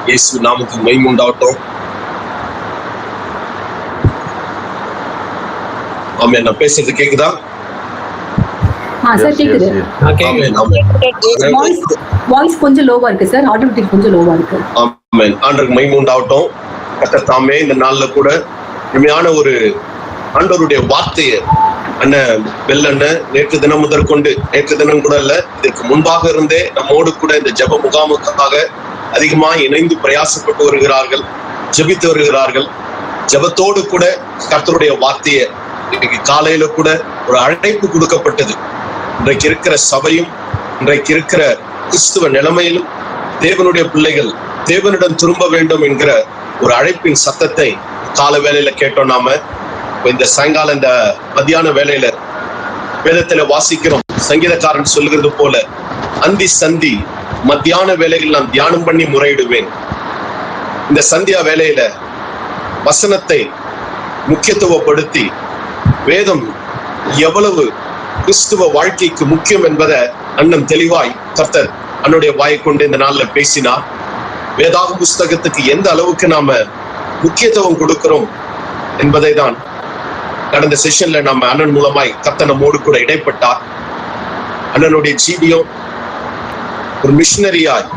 இயேசு நாமத்துக்கு மகிமை உண்டாகட்டும். ஆமென். நான் பேசுறது கேக்குதா? சார் கேக்குது. ஆமென், ஆமென். வாய்ஸ் கொஞ்சம் லோவா இருக்கு சார். ஆடியோட்டிவ் கொஞ்சம் லோவா இருக்கு. ஆமென். ஆண்டவருக்கு மகிமை உண்டாகட்டும். கர்த்தர் தாமே இந்த நாள்ல கூட உண்மையான ஒரு ஆண்டவருடைய வார்த்தையை அண்ணன் வெள்ளண்ணன் நேற்று தினம் முதற்கொண்டு, நேற்று தினம் கூட இல்ல, இதற்கு முன்பாக இருந்தே நம்மோடு கூட இந்த ஜெப முகாமுக்காக அதிகமாக இணைந்து பிரயாசப்பட்டு வருகிறார்கள், ஜெபித்து வருகிறார்கள். ஜெபத்தோடு கூட கர்த்தருடைய வார்த்தையை இன்னைக்கு காலையில கூட ஒரு அழைப்பு கொடுக்கப்பட்டது. இன்றைக்கு இருக்கிற சபையும் இன்றைக்கு இருக்கிற கிறிஸ்துவ நிலைமையிலும் தேவனுடைய பிள்ளைகள் தேவனிடம் திரும்ப வேண்டும் என்கிற ஒரு அழைப்பின் சத்தத்தை கால வேளையில கேட்டோம். நாம இந்த சாயங்காலம் இந்த மத்தியான வேளையில வேதத்துல வாசிக்கிறோம். சங்கீதக்காரன் சொல்லுகிறது போல, அந்தி சந்தி மத்தியான வேளையில் நான் தியானம் பண்ணி முறையிடுவேன். இந்த சந்தியா வேளையில வசனத்தை முக்கியத்துவப்படுத்தி வேதம் எவ்வளவு கிறிஸ்துவ வாழ்க்கைக்கு முக்கியம் என்பதை அண்ணன் தெளிவாய் கர்த்தர் அன்னுடைய வாயை கொண்டு இந்த நாள்ல பேசினார். வேதாகம் புஸ்தகத்துக்கு எந்த அளவுக்கு நாம முக்கியத்துவம் கொடுக்கிறோம் என்பதை தான் கடந்த செஷன்ல நம்ம அண்ணன் மூலமாய் கர்த்தர் நம்மோடு கூட இடைப்பட்டார். அண்ணனுடைய ஜீவியம் ஒரு மிஷனரியாய்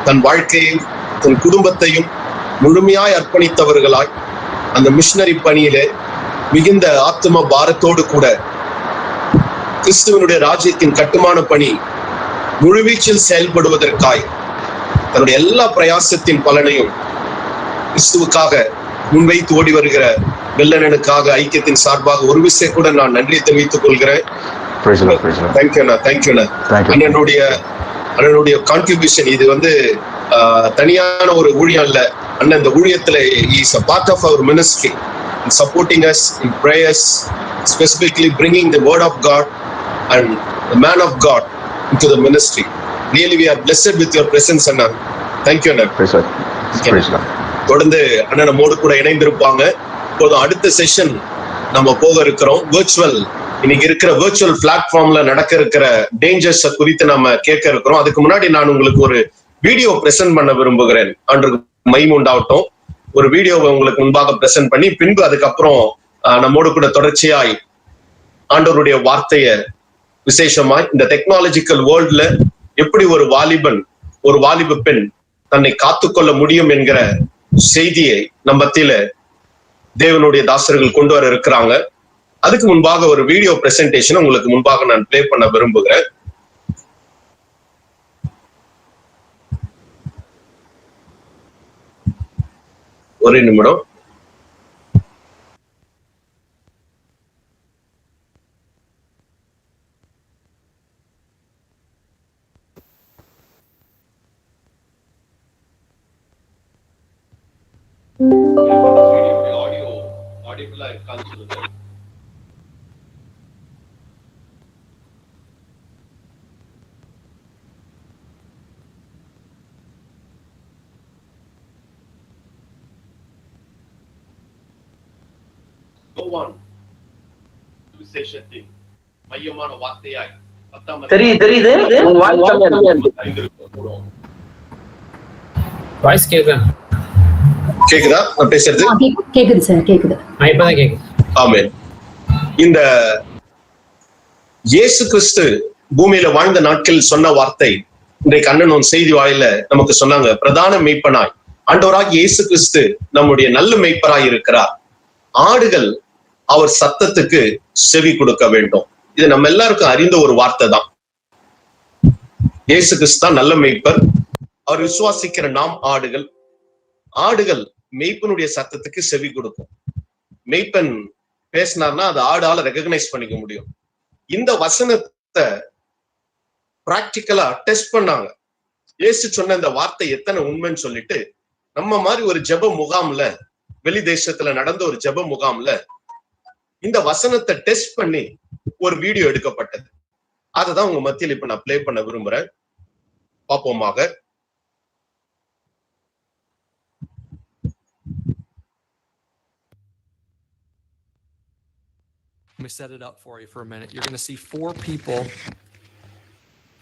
தன் வாழ்க்கையும் தன் குடும்பத்தையும் முழுமையாய் அர்ப்பணித்தவர்களாய் அந்த மிஷனரி பணியிலே மிகுந்த ஆத்ம பாரத்தோடு கூட கிறிஸ்துவனுடைய ராஜ்யத்தின் கட்டுமான பணி முழுவீச்சில் செயல்படுவதற்காய் தன்னுடைய எல்லா பிரயாசத்தின் பலனையும் கிறிஸ்துவுக்காக முன்வைத்து ஓடி வருகிற வெள்ளனனுக்காக ஐக்கியத்தின் சார்பாக ஒரு விஷயம் கூட நான் நன்றியை தெரிவித்துக் கொள்கிறேன். அண்ணனுடைய கான்ட்ரிபியூஷன் இது தனியான ஒரு ஊழியம் இல்ல. அண்ணன் இந்த ஊழியத்துல is a part of our ministry in supporting us in prayers, specifically bringing the word of God and the man of God into the ministry. Really we are blessed with your presence, Anna. Thank you, Anna. Praise God. தொடர்ந்து அண்ணன் நம்மோடு கூட இணைந்திருப்பாங்க. இப்போதும் அடுத்த session நம்ம போக இருக்கிறோம். இன்னைக்கு இருக்கிற விர்ச்சுவல் பிளாட்ஃபார்ம்ல நடக்க இருக்கிற டேஞ்சர்ஸ் குறித்து நம்ம கேட்க இருக்கிறோம். அதுக்கு முன்னாடி நான் உங்களுக்கு ஒரு வீடியோ பிரசன்ட் பண்ண விரும்புகிறேன். அன்று மகிமை உண்டாகட்டும். ஒரு வீடியோவை உங்களுக்கு முன்பாக பிரசன்ட் பண்ணி பின்பு அதுக்கப்புறம் நம்மோடு கூட தொடர்ச்சியாய் ஆண்டவருடைய வார்த்தைய விசேஷமாய் இந்த டெக்னாலஜிக்கல் வேர்ல்ட்ல எப்படி ஒரு வாலிப பெண் தன்னை காத்துக்கொள்ள முடியும் என்கிற செய்தியை நம்ம மத்தியில தேவனுடைய தாசர்கள் கொண்டு வர இருக்கிறாங்க. அதுக்கு முன்பாக ஒரு வீடியோ பிரசன்டேஷன் உங்களுக்கு முன்பாக நான் பிளே பண்ண விரும்புகிறேன். ஒரு நிமிடம். ஆடியோல இருக்கான்னு சொல்லுங்க. விசேஷத்தின் மையமான வார்த்தையாய் தெரியுது. வாய்ஸ் கேக்குதா? நான் பேசுறது கேக்குது சார். கேக்குது. இப்பதான் கேக்குது. ஆமென். இந்த இயேசு கிறிஸ்து பூமியில வாழ்ந்த நாட்கள் சொன்ன வார்த்தை இன்றைக்கு அண்ணன் செய்தி வாயில நமக்கு சொன்னாங்க. பிரதான மெய்ப்பனாய் ஆண்டவராகிய இயேசு கிறிஸ்து நம்முடைய நல்ல மெய்ப்பராய் இருக்கிறார். ஆடுகள் அவர் சத்தத்துக்கு செவி கொடுக்க வேண்டும். இது நம்ம எல்லாருக்கும் அறிந்த ஒரு வார்த்தை தான். இயேசு கிறிஸ்து தான் நல்ல மெய்ப்பர். அவர் விசுவாசிக்கிற நாம் ஆடுகள் மெய்ப்பனுடைய சத்தத்துக்கு செவி கொடுக்கும். மெய்ப்பன் பேசினார்னா அது ஆடால ரெகக்னைஸ் பண்ணிக்க முடியும். இந்த வசனத்தை பிராக்டிக்கலா டெஸ்ட் பண்ணாங்க. இயேசு சொன்ன இந்த வார்த்தை எத்தனை உண்மைன்னு சொல்லிட்டு நம்ம மாதிரி ஒரு ஜெப முகாம்ல, வெளி தேசத்துல நடந்த ஒரு ஜெப முகாம்ல இந்த வசனத்தை டெஸ்ட் பண்ணி ஒரு வீடியோ எடுக்கப்பட்டது. அததான் உங்க மத்தியில் இப்ப நான் பிளே பண்ண விரும்புறேன். பாப்போமாக. Let me set it up for you for a minute. You're going to see 4 people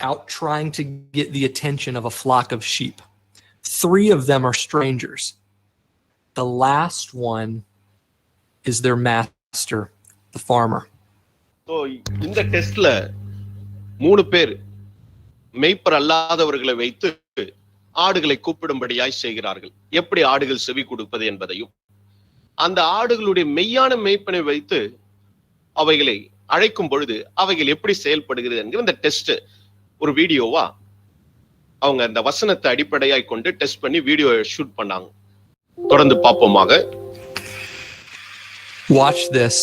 out trying to get the attention of a flock of sheep. 3 of them are strangers. The last one is their master, the farmer. So இந்த டெஸ்ட்ல 3 பேர் மேய்ப்பர் அல்லாதவர்களை வைத்து ஆடுகளை கூப்பிடும்படியாய் செய்கிறார்கள். எப்படி ஆடுகள் செவி கொடுப்பது என்பதையும், அந்த ஆடுகளுடைய மெய்யான மேய்ப்பனை வைத்து அவைகளை அழைக்கும் பொழுது அவைகள் எப்படி செயல்படுகிறது என்கிற இந்த டெஸ்ட் ஒரு வீடியோவா அவங்க அந்த வசனத்தை அடிப்படையாய் கொண்டு டெஸ்ட் பண்ணி வீடியோ ஷூட் பண்ணாங்க. தொடர்ந்து பார்ப்போமாக. Watch this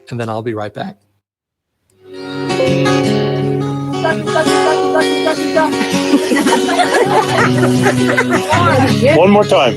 and then I'll be right back. One more time.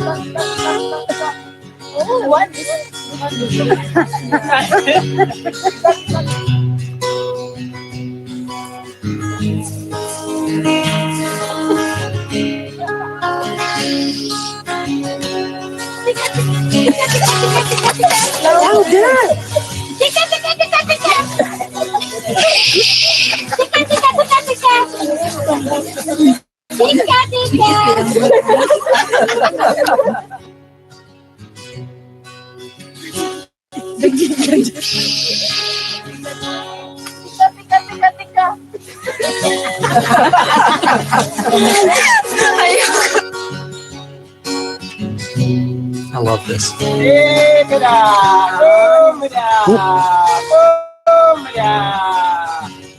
I love this.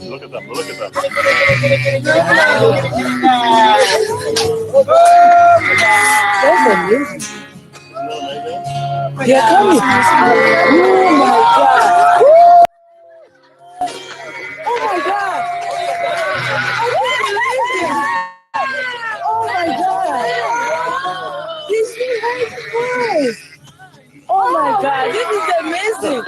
Look at them. Look at them. They're coming. Oh my God. Oh my God. Oh my God. This is nice. Oh my God. This is amazing.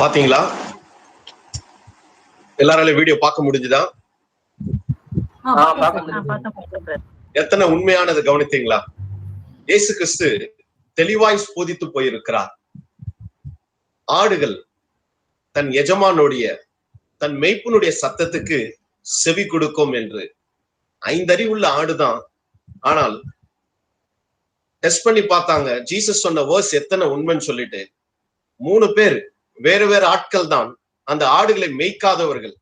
பாத்தீங்களா? எல்லாராலையும் video பார்க்க முடிஞ்சுதா? எத்தனை உண்மையானது கவனித்தீங்களா? இயேசு கிறிஸ்து தெளிவாய் போதித்து போயிருக்கிறார். ஆடுகள் தன் எஜமானுடைய தன் மேய்ப்பனுடைய சத்தத்துக்கு செவி கொடுக்கும் என்று. 5 அறிவுள்ள ஆடுதான். ஆனால் டெஸ்ட் பண்ணி பார்த்தாங்க, ஜீசஸ் சொன்ன வேர்ஸ் எத்தனை உண்மைன்னு சொல்லிட்டு 3 பேர் வேற வேற ஆட்கள் தான். அந்த ஆடுகளை மேய்க்காதவர்கள்,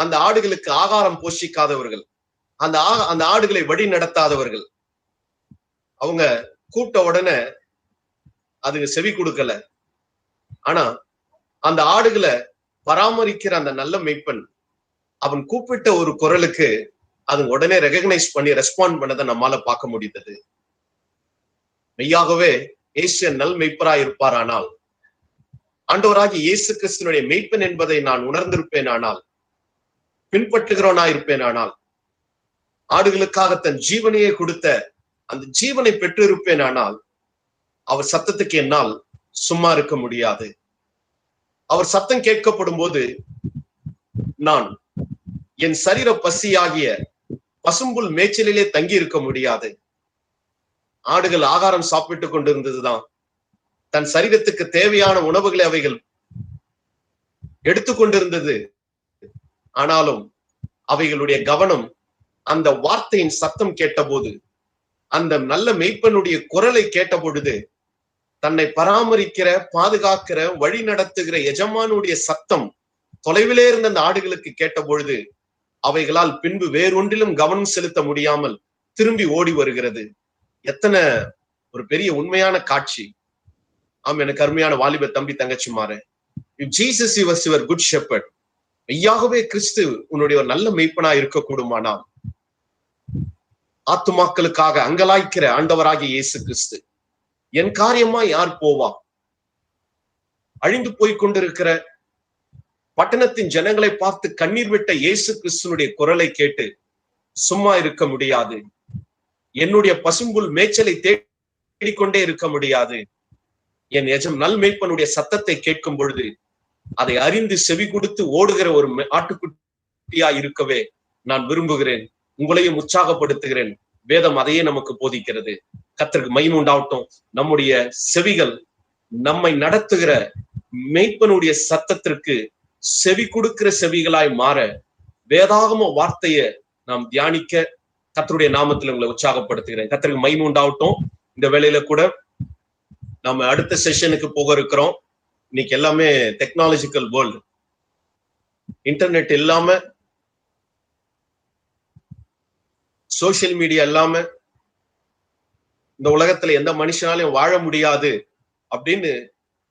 அந்த ஆடுகளுக்கு ஆகாரம் போஷிக்காதவர்கள், அந்த ஆடுகளை வழி நடத்தாதவர்கள். அவங்க கூப்பிட்ட உடனே அதுக்கு செவி கொடுக்கல. ஆனா அந்த ஆடுகளை பராமரிக்கிற அந்த நல்ல மேய்ப்பன் அவன் கூப்பிட்ட ஒரு குரலுக்கு அது உடனே ரெகக்னைஸ் பண்ணி ரெஸ்பாண்ட் பண்ணதை நம்மால பார்க்க முடிந்தது. மெய்யாகவே இயேசு நல் மேய்ப்பராய் இருப்பாரானால், ஆண்டவராகிய இயேசு கிறிஸ்துவினுடைய மேய்ப்பன் என்பதை நான் உணர்ந்திருப்பேன், ஆனால் பின்பற்றுகிறவனா இருப்பேன், ஆனால் ஆடுகளுக்காக தன் ஜீவனையே கொடுத்த அந்த ஜீவனை பெற்றிருப்பேன், ஆனால் அவர் சத்தத்துக்கு என்னால் சும்மா இருக்க முடியாது. அவர் சத்தம் கேட்கப்படும் போது நான் என் சரீர பசியாகிய பசும்புல் மேய்ச்சலிலே தங்கி இருக்க முடியாது. ஆடுகள் ஆகாரம் சாப்பிட்டு கொண்டிருந்ததுதான். தன் சரீரத்துக்கு தேவையான உணவுகளை அவைகள் எடுத்துக்கொண்டிருந்தது. ஆனாலும் அவைகளுடைய கவனம் அந்த வார்த்தையின் சத்தம் கேட்டபோது, அந்த நல்ல மேய்ப்பனுடைய குரலை கேட்ட பொழுது, தன்னை பராமரிக்கிற பாதுகாக்கிற வழி நடத்துகிற எஜமானுடைய சத்தம் தொலைவிலே இருந்த அந்த ஆடுகளுக்கு கேட்ட பொழுது அவைகளால் பின்பு வேறொன்றிலும் கவனம் செலுத்த முடியாமல் திரும்பி ஓடி வருகிறது. எத்தனை ஒரு பெரிய உண்மையான காட்சி. ஆம், எனக்கு அருமையான வாலிப தம்பி தங்கச்சிமாரே, Jesus was your good shepherd. மெய்யாகவே கிறிஸ்து உன்னுடைய ஒரு நல்ல மேய்ப்பனா இருக்க கூடுமானால், ஆத்துமாக்களுக்காக அங்கலாய்க்கிற ஆண்டவராகிய இயேசு கிறிஸ்து, என் காரியமா யார் போவா? அழிந்து போய்கொண்டிருக்கிற பட்டணத்தின் ஜனங்களை பார்த்து கண்ணீர் விட்ட இயேசு கிறிஸ்துனுடைய குரலை கேட்டு சும்மா இருக்க முடியாது. என்னுடைய பசும்புல் மேய்ச்சலை தேடிக்கொண்டே இருக்க முடியாது. என் நல் மேய்ப்பனுடைய சத்தத்தை கேட்கும் பொழுது அதை அறிந்து செவி கொடுத்து ஓடுகிற ஒரு ஆட்டுக்குட்டியா இருக்கவே நான் விரும்புகிறேன். உங்களையும் உற்சாகப்படுத்துகிறேன். வேதம் அதையே நமக்கு போதிக்கிறது. கர்த்தருக்கு மகிமை உண்டாகட்டும். நம்முடைய செவிகள் நம்மை நடத்துகிற மேய்ப்பனுடைய சத்தத்திற்கு செவி கொடுக்கிற செவிகளாய் மாற வேதாகம வார்த்தையை நாம் தியானிக்க கர்த்தருடைய நாமத்தில் உங்களை உற்சாகப்படுத்துகிறேன். கர்த்தருக்கு மகிமை உண்டாகட்டும். இந்த வேளையில கூட நம்ம அடுத்த செஷனுக்கு போக இருக்கிறோம். இன்னைக்கு எல்லாமே டெக்னாலஜிக்கல் வேர்ல்டு, இன்டர்நெட் இல்லாம, சோசியல் மீடியா இல்லாம இந்த உலகத்துல எந்த மனுஷனாலையும் வாழ முடியாது அப்படின்னு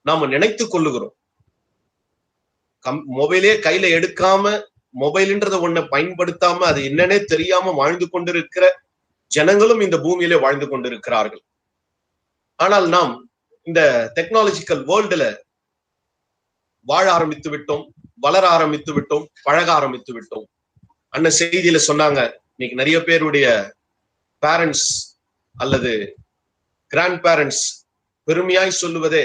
நாம நினைத்து கொள்ளுகிறோம். மொபைலே கையில எடுக்காம, மொபைல்ன்றத ஒண்ண பயன்படுத்தாம, அது என்னன்னே தெரியாம வாழ்ந்து கொண்டிருக்கிற ஜனங்களும் இந்த பூமியிலே வாழ்ந்து கொண்டிருக்கிறார்கள். ஆனால் நாம் இந்த டெக்னாலஜிக்கல் வேர்ல்டுல வாழ ஆரம்பித்து விட்டோம், வளர ஆரம்பித்து விட்டோம், பழக ஆரம்பித்து விட்டோம். அண்ணன் செய்தியில சொன்னாங்க, இன்னைக்கு நிறைய பேருடைய பேரண்ட்ஸ் அல்லது கிராண்ட் பேரண்ட்ஸ் பெருமையாய் சொல்லுவதே,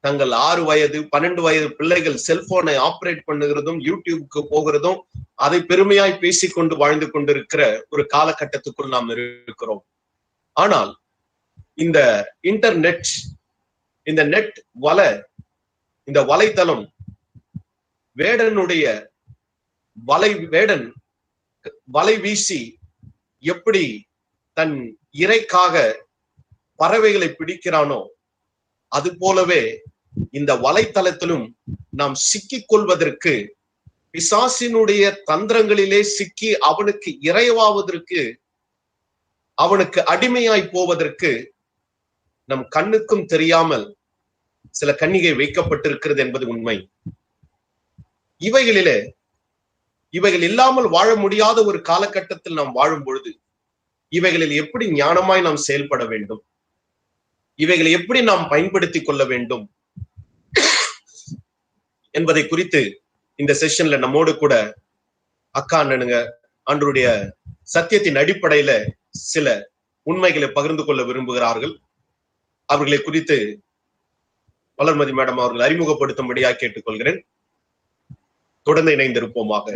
தங்கள் 6 வயது 12 வயது பிள்ளைகள் செல்போனை ஆப்ரேட் பண்ணுகிறதும் யூடியூப்க்கு போகிறதும் அதை பெருமையாய் பேசிக்கொண்டு வாழ்ந்து கொண்டிருக்கிற ஒரு காலகட்டத்துக்குள் நாம் இருக்கிறோம். ஆனால் இந்த இன்டர்நெட், இந்த நெட் இந்த வலைத்தளம் வேடனுடைய வேடன் வலை வீசி எப்படி தன் இறைக்காக பறவைகளை பிடிக்கிறானோ, அது போலவே இந்த வலைத்தளத்திலும் நாம் சிக்கிக் கொள்வதற்கு, பிசாசினுடைய தந்திரங்களிலே சிக்கி அவனுக்கு இறைவாவதற்கு, அவனுக்கு அடிமையாய் போவதற்கு நம் கண்ணுக்கும் தெரியாமல் சில கன்னிகை வைக்கப்பட்டிருக்கிறது என்பது உண்மை. இவைகள் இல்லாமல் வாழ முடியாத ஒரு காலகட்டத்தில் நாம் வாழும் பொழுது இவைகளில் எப்படி ஞானமாய் நாம் செயல்பட வேண்டும், இவைகளை எப்படி நாம் பயன்படுத்திக் கொள்ள வேண்டும் என்பதை குறித்து இந்த செஷன்ல நம்மோடு கூட அக்கா அண்ணனுங்க ஆண்டவருடைய சத்தியத்தின் அடிப்படையில சில உண்மைகளை பகிர்ந்து கொள்ள விரும்புகிறார்கள். அவர்களை குறித்து வளர்மதி மேடம் அவர்கள் அறிமுகப்படுத்தும்படியாக கேட்டுக்கொள்கிறேன். தொடர்ந்து இணைந்திருப்போமாக.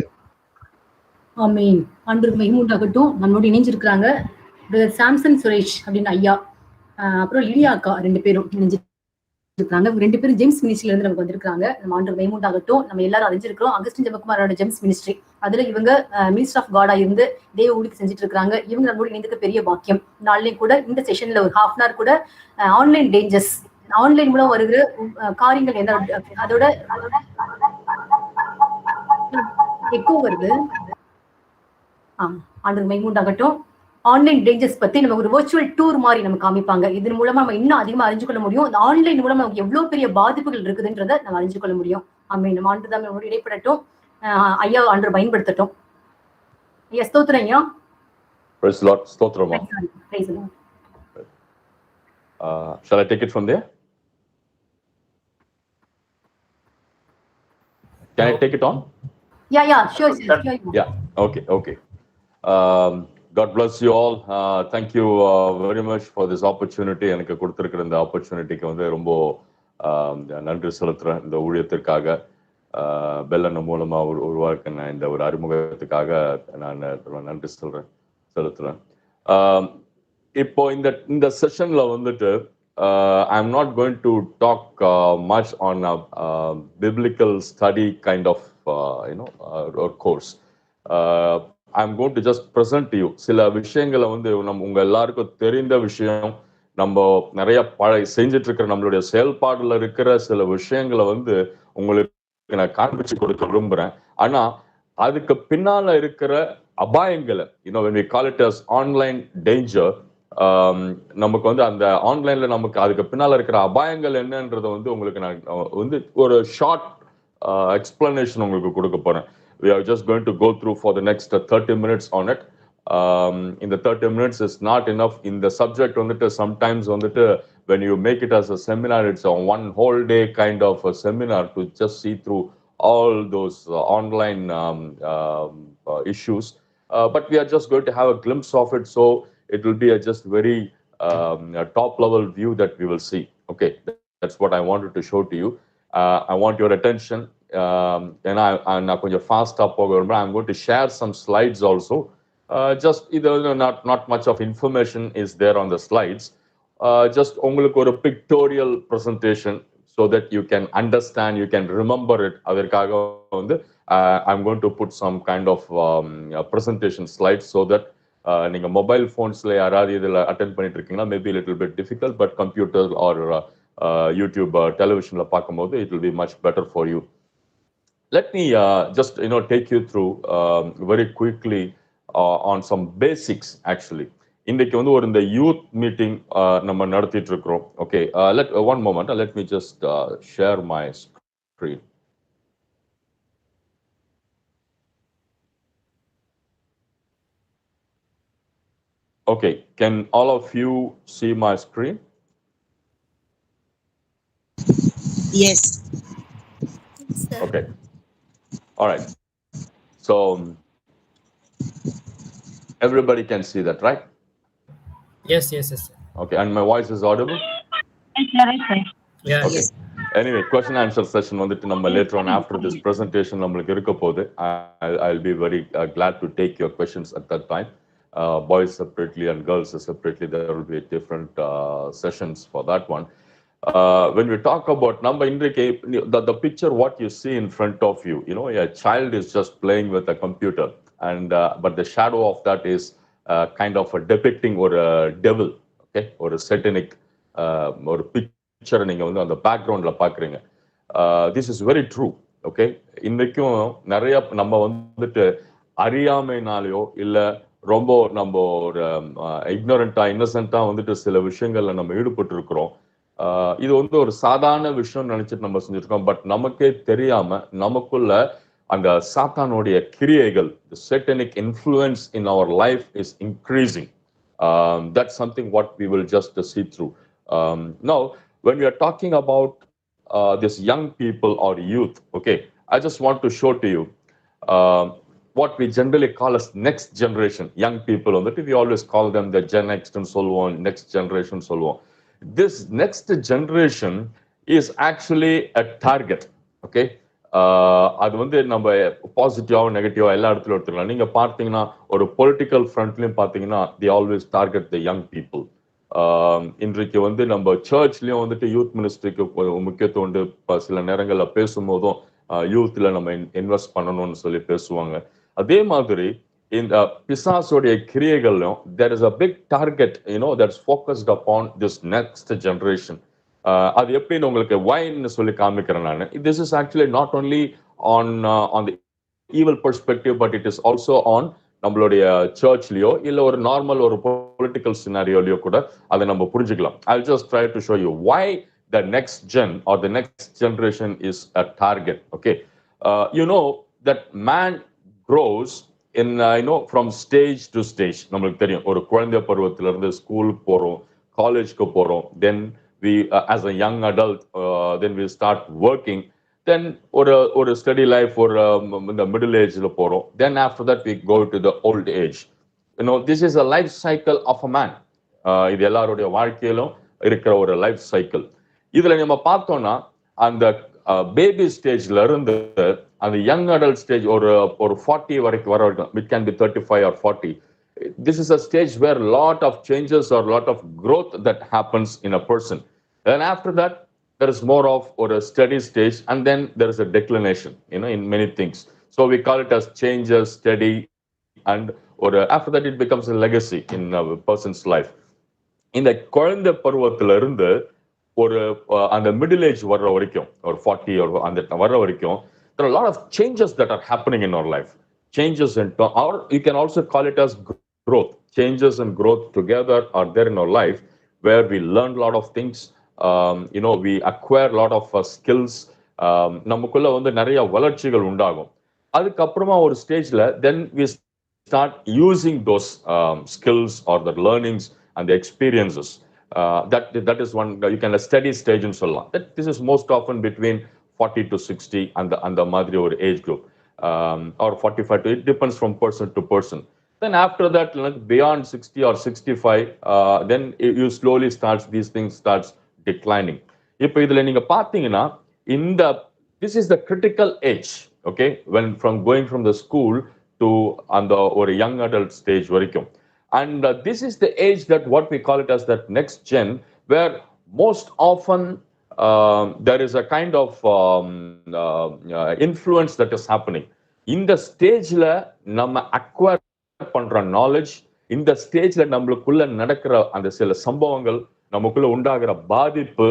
ஆமீன். ஆண்டவருக்கு மகிமை உண்டாகட்டும். நம்மளோட இணைஞ்சிருக்கிறாங்க சாம்சன் சுரேஷ் அப்படின்னு ஐயா, அப்புறம் லிடியா அக்கா, 2 பேரும் இணைஞ்சிருக்காங்க. 2 பேரும் ஜெம்ஸ் மினிஸ்ட்ரியில இருந்து நமக்கு வந்திருக்காங்க. நம்ம ஆண்டவர் மகிமை உண்டாகட்டும். நம்ம எல்லாரும் அறிஞ்சிருக்கிறோம் அகஸ்டின் ஜெபக்குமாரோட ஜெம்ஸ் மினிஸ்ட்ரி. அதுல இவங்க மினிஸ்டர் ஆஃப் காடா இருந்து தேவ ஊழியத்தை செஞ்சுட்டு இருக்காங்க. இவங்க நம்மளோட இணைந்துக்க பெரிய பாக்கியம். நாளையும் கூட இந்த செஷன்ல ஒரு ½ hour கூட ஆன்லைன் டேஞ்சர்ஸ், ஆன்லைன் மூலம் வருகிற காரியங்கள் என்ன, அதோட எக்கோ வருது. ஆண்டவர் மகிமை உண்டாகட்டும். ஆன்லைன் டேஞ்சர்ஸ் பத்தி நம்ம ஒரு வர்ச்சுவல் டூர் மாதிரி நம்ம காமிப்பாங்க. இதன் மூலமா நம்ம இன்னும் அதிகமா அறிஞ்சு கொள்ள முடியும். இந்த ஆன்லைன் மூலமா நமக்கு எவ்வளவு பெரிய பாதிப்புகள் இருக்குதுன்றத நம்ம அறிஞ்சு கொள்ள முடியும். ஆமென். நம்ம ஆண்டு தான் நம்மளோட இடைப்படட்டும். ஐயா ஆண்டவர் பயன்படுத்தட்டும். ஐயா ஸ்தோத்திரம் ஐயா. Praise the Lord. ஸ்தோத்திரமா. Praise the Lord. Shall I take it from there? Can I take it on? Yeah, sure, sir. Yeah, okay. God bless you all. Thank you very much for this opportunity. எனக்கு கொடுத்திருக்கிற இந்த ஆப்பர்ச்சுனிட்டிக்கு வந்து ரொம்ப நன்றி செலுத்துறேன். இந்த ஊழியத்திற்காக Bellen மூலமா உருவாக்கின இந்த ஒரு அறிமுகத்துக்காக நான் நன்றி செலுத்துறேன். இப்போ இந்த செஷன்ல வந்துட்டு I'm not going to talk much on a biblical study kind of course. I'm going to just present to you சில விஷயங்களை வந்து உங்க எல்லாருக்கும் தெரிந்த விஷயம், நம்ம நிறைய செஞ்சுட்டு இருக்கிற நம்மளுடைய செயல்பாடுல இருக்கிற சில விஷயங்களை வந்து உங்களுக்கு நான் காண்பிச்சு கொடுக்க விரும்புறேன். ஆனா அதுக்கு பின்னால இருக்கிற அபாயங்களை, when we call it as online danger, நமக்கு வந்து அந்த ஆன்லைன்ல நமக்கு அதுக்கு பின்னால இருக்கிற அபாயங்கள் என்னன்றத வந்து உங்களுக்கு நான் வந்து ஒரு ஷார்ட் எக்ஸ்பிளனேஷன் உங்களுக்கு கொடுக்க போறேன். We are just going to go through for the next 30 minutes on it. In the 30 minutes is not enough. In the subject வந்துட்டு sometimes வந்துட்டு when you make it as a seminar, it's a one whole day kind of a seminar to just see through all those online issues. But we are just going to have a glimpse of it, so it will be a just very top level view that we will see. Okay, that's what I wanted to show to you. I want your attention. நான் கொஞ்சம் ஃபாஸ்டா போக விரும்புறேன். I'm going to share some slides also. Just either not much of information is there on the slides. Just உங்களுக்கு ஒரு pictorial presentation. so that you can understand, you can remember it. அதற்காக வந்து I'm going to put some kind of presentation slides so that நீங்க mobile ஃபோன்ஸ்ல யாராவது இதில் attend பண்ணிட்டு இருக்கீங்கன்னா maybe little bit difficult, but computer or YouTube டெலிவிஷன்ல பார்க்கும்போது it will be much better for you. Let me just take you through very quickly on some basics actually. இன்னைக்கு வந்து ஒரு இந்த யூத் மீட்டிங் நம்ம நடத்திட்டு இருக்கிறோம். Okay, one moment, let me just share my screen. Okay, can all of you see my screen? Yes. Okay. All right. So everybody can see that, right? Yes. Okay, and my voice is audible? Yeah. Okay. Anyway, question answer session வந்துட்டு நம்ம later on after this presentation நம்மளுக்கு இருக்க போகுது. I'll be very glad to take your questions at that time. Boys separately and girls separately. There will be different sessions for that one. When we talk about number, the picture what you see in front of you, a child is just playing with a computer, and but the shadow of that is kind of a depicting or a devil, okay, or a satanic or a picture நீங்க வந்து அந்த பேக்ரவுண்ட்ல பாக்குறீங்க. This is very true. Okay, இன்னைக்கும் நிறைய நம்ம வந்துட்டு அறியாமைனாலேயோ இல்ல ரொம்ப நம்ம ஒரு இக்னோரண்டா இன்னசென்ட்டா வந்துட்டு சில விஷயங்கள்ல நம்ம ஈடுபட்டு இருக்கிறோம். இது வந்து ஒரு சாதாரண விஷயம் நினைச்சிட்டு நம்ம செஞ்சிருக்கோம். பட் நமக்கே தெரியாம நமக்குள்ள அந்த சாத்தானுடைய கிரியைகள், the satanic influence in our life is increasing. That's something what we will just see through. Now, when we are talking about this young people or youth, okay, I just want to show to you what we generally call as next generation young people. We always call them the Gen X and so on, next generation so on. This next generation is actually a target. Okay, அது வந்து நம்ம பாசிட்டிவா நெகட்டிவா எல்லா இடத்துல எடுத்துக்கலாம். நீங்க பார்த்தீங்கன்னா ஒரு பொலிட்டிக்கல் ஃப்ரண்ட்லயும் பார்த்தீங்கன்னா they always target the young people. இன்றைக்கு வந்து நம்ம சர்ச்லயும் வந்துட்டு யூத் மினிஸ்ட்ரிக்கு முக்கியத்துவம் உண்டு. சில நேரங்கள்ல பேசும்போதும் யூத்ல நம்ம இன்வெஸ்ட் பண்ணணும்னு சொல்லி பேசுவாங்க. அதே மாதிரி இந்த பிசாசுடைய கிரியைகளும் there is a big target that's focused upon this next generation. அது எப்படின்னு உங்களுக்கு வைன்னு சொல்லி காமிக்கிறேன் நான். This is actually not only on the evil perspective, but it is also on நம்மளுடைய சர்ச்லயோ இல்ல ஒரு நார்மல் ஒரு பொலிட்டிக்கல் சினாரியோலயோ கூட அதை நம்ம புரிஞ்சுக்கலாம். I'll just try to show you why the next gen or the next generation is a target. Okay, that man grows in from stage to stage. நம்மளுக்கு தெரியும் ஒரு குழந்தை பருவத்துல இருந்து ஸ்கூலுக்கு போறோம், காலேஜ்க்கு போறோம், then we as a young adult then we start working, then ஒரு study life or the middle ageல போறோம், then after that we go to the old age. This is a life cycle of a man. இது எல்லாருடைய வாழ்க்கையிலும் இருக்கிற ஒரு life cycle. இதுல நம்ம பார்த்தோம்னா அந்த பேபி ஸ்டேஜ்ல இருந்து அந்த யங் அடல்ட் ஸ்டேஜ் ஒரு 40 வரைக்கும் வர வரைக்கும், which can be 35 or 40. This is a stage where a lot of changes or a lot of growth that happens in a person. Then after that there is more of or a steady stage, and then there is a declination in many things. So we call it as changes, steady, and or after that it becomes a legacy in a person's life. இந்த குழந்தை பருவத்துல இருந்து ஒரு அந்த middle age வர்ற வரைக்கும் ஒரு 40 அந்த வர்ற வரைக்கும் there are a lot of changes that are happening in our life. Changes in or you can also call it as growth. Changes and growth together are there in our life where we learn a lot of things. We acquire a lot of skills. நமக்குள்ள வந்து நிறைய வளர்ச்சிகள் உண்டாகும். அதுக்கப்புறமா ஒரு ஸ்டேஜ்ல then we start using those skills or the learnings and the experiences. That is one you can a steady stage in சொல்லலாம். This is most often between 40 to 60 அந்த மாதிரி ஒரு age group, or 45 to, it depends from person to person. Then after that beyond 60 or 65 then you slowly these things starts declining. இப்போ இதுல நீங்க பாத்தீங்கன்னா this is the critical age, okay, when from going from the school to அந்த ஒரு young adult stage வரைக்கும். And this is the age that what we call it as that next gen, where most often there is a kind of influence that is happening. இந்த ஸ்டேஜ்ல நம்ம acquire பண்ற knowledge, இந்த ஸ்டேஜ்ல நம்மளுக்குள்ள நடக்கிற அந்த சில சம்பவங்கள், நமக்குள்ள உண்டாகிற பாதிப்பு,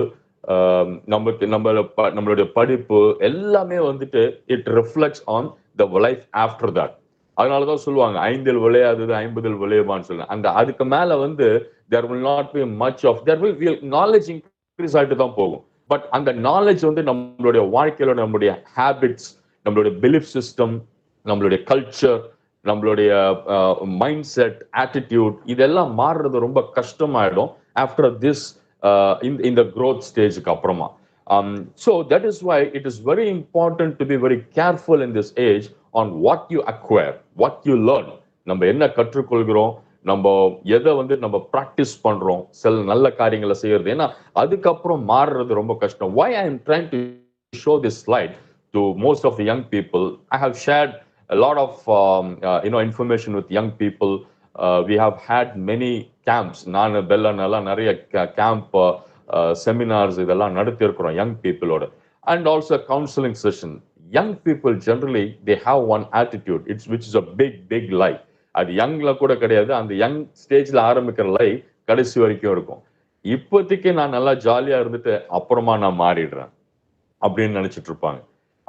நம்மளுடைய படிப்பு எல்லாமே வந்துட்டு it reflects on the life after that. அதனாலதான் சொல்லுவாங்க 5 விளையாதது 50 விளையுமான்னு சொல்லுவாங்க. அந்த அதுக்கு மேல வந்து there will not be much of there will be knowledge increase ஆகிட்டு தான் போகும். பட் அந்த நாலேஜ் வந்து நம்மளுடைய வாழ்க்கையில நம்மளுடைய ஹேபிட்ஸ், நம்மளுடைய பிலீஃப் சிஸ்டம், நம்மளுடைய கல்ச்சர், நம்மளுடைய மைண்ட் செட், ஆட்டிடியூட் இதெல்லாம் மாறுறது ரொம்ப கஷ்டமாயிடும் ஆஃப்டர் திஸ் இந்த growth ஸ்டேஜுக்கு அப்புறமா. So that is why it is very important to be very careful in this age on what you acquire, what you learn. நம்ம என்ன கற்றுக்கொள்கிறோம், நம்ம எதை வந்து நம்ம ப்ராக்டிஸ் பண்றோம், சில நல்ல காரியங்களை செய்யறது. ஏன்னா அதுக்கப்புறம் மாறுறது ரொம்ப கஷ்டம். Why I am trying to show this slide to most of the young people, I have shared a lot of information with young people. We have had many camps. நான் பெல்லனெல்லாம் நிறைய கேம்ப் செமினார்ஸ் இதெல்லாம் நடத்தி இருக்கிறோம் young பீப்புளோட. And also counselling session. Young people generally they have one attitude which is a big lie. அது யங்ல கூட கிடையாது, அந்த யங் ஸ்டேஜ்ல ஆரம்பிக்கிற லை கடைசி வரைக்கும் இருக்கும். இப்போதைக்கு நான் நல்லா ஜாலியா இருந்துட்டு அப்புறமா நான் மாறிடுறேன் அப்படின்னு நினைச்சிட்டு இருப்பாங்க.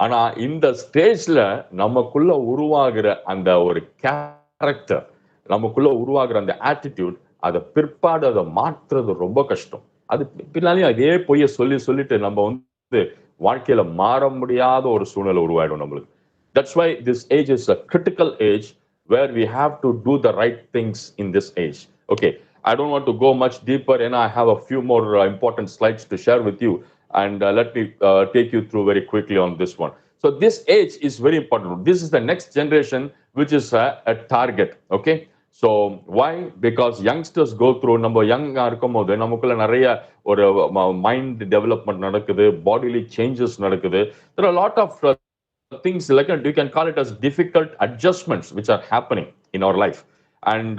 ஆனா இந்த ஸ்டேஜ்ல நமக்குள்ள உருவாகிற அந்த ஒரு கேரக்டர், நமக்குள்ள உருவாகிற அந்த ஆட்டிடியூட், அதை பிற்பாடு அதை மாற்றுறது ரொம்ப கஷ்டம். அது பின்னாலையும் அதே பொய்ய சொல்லிட்டு நம்ம வந்து வாழ்க்கையில மாற முடியாத ஒரு சூழ்நிலை உருவாயிடும் நம்மளுக்கு. That's why this age is a critical age where we have to do the right things in this age. Okay, I don't want to go much deeper, and I have a few more important slides to share with you, and let me take you through very quickly on this one. So this age is very important. This is the next generation, which is a target. Okay, so why? Because youngsters go through, நம்ம யங்கா இருக்கும் போது நமக்குள்ள நிறைய ஒரு mind development நடக்குது, bodily changes நடக்குது. There are a lot of things like you can call it as difficult adjustments which are happening in our life. And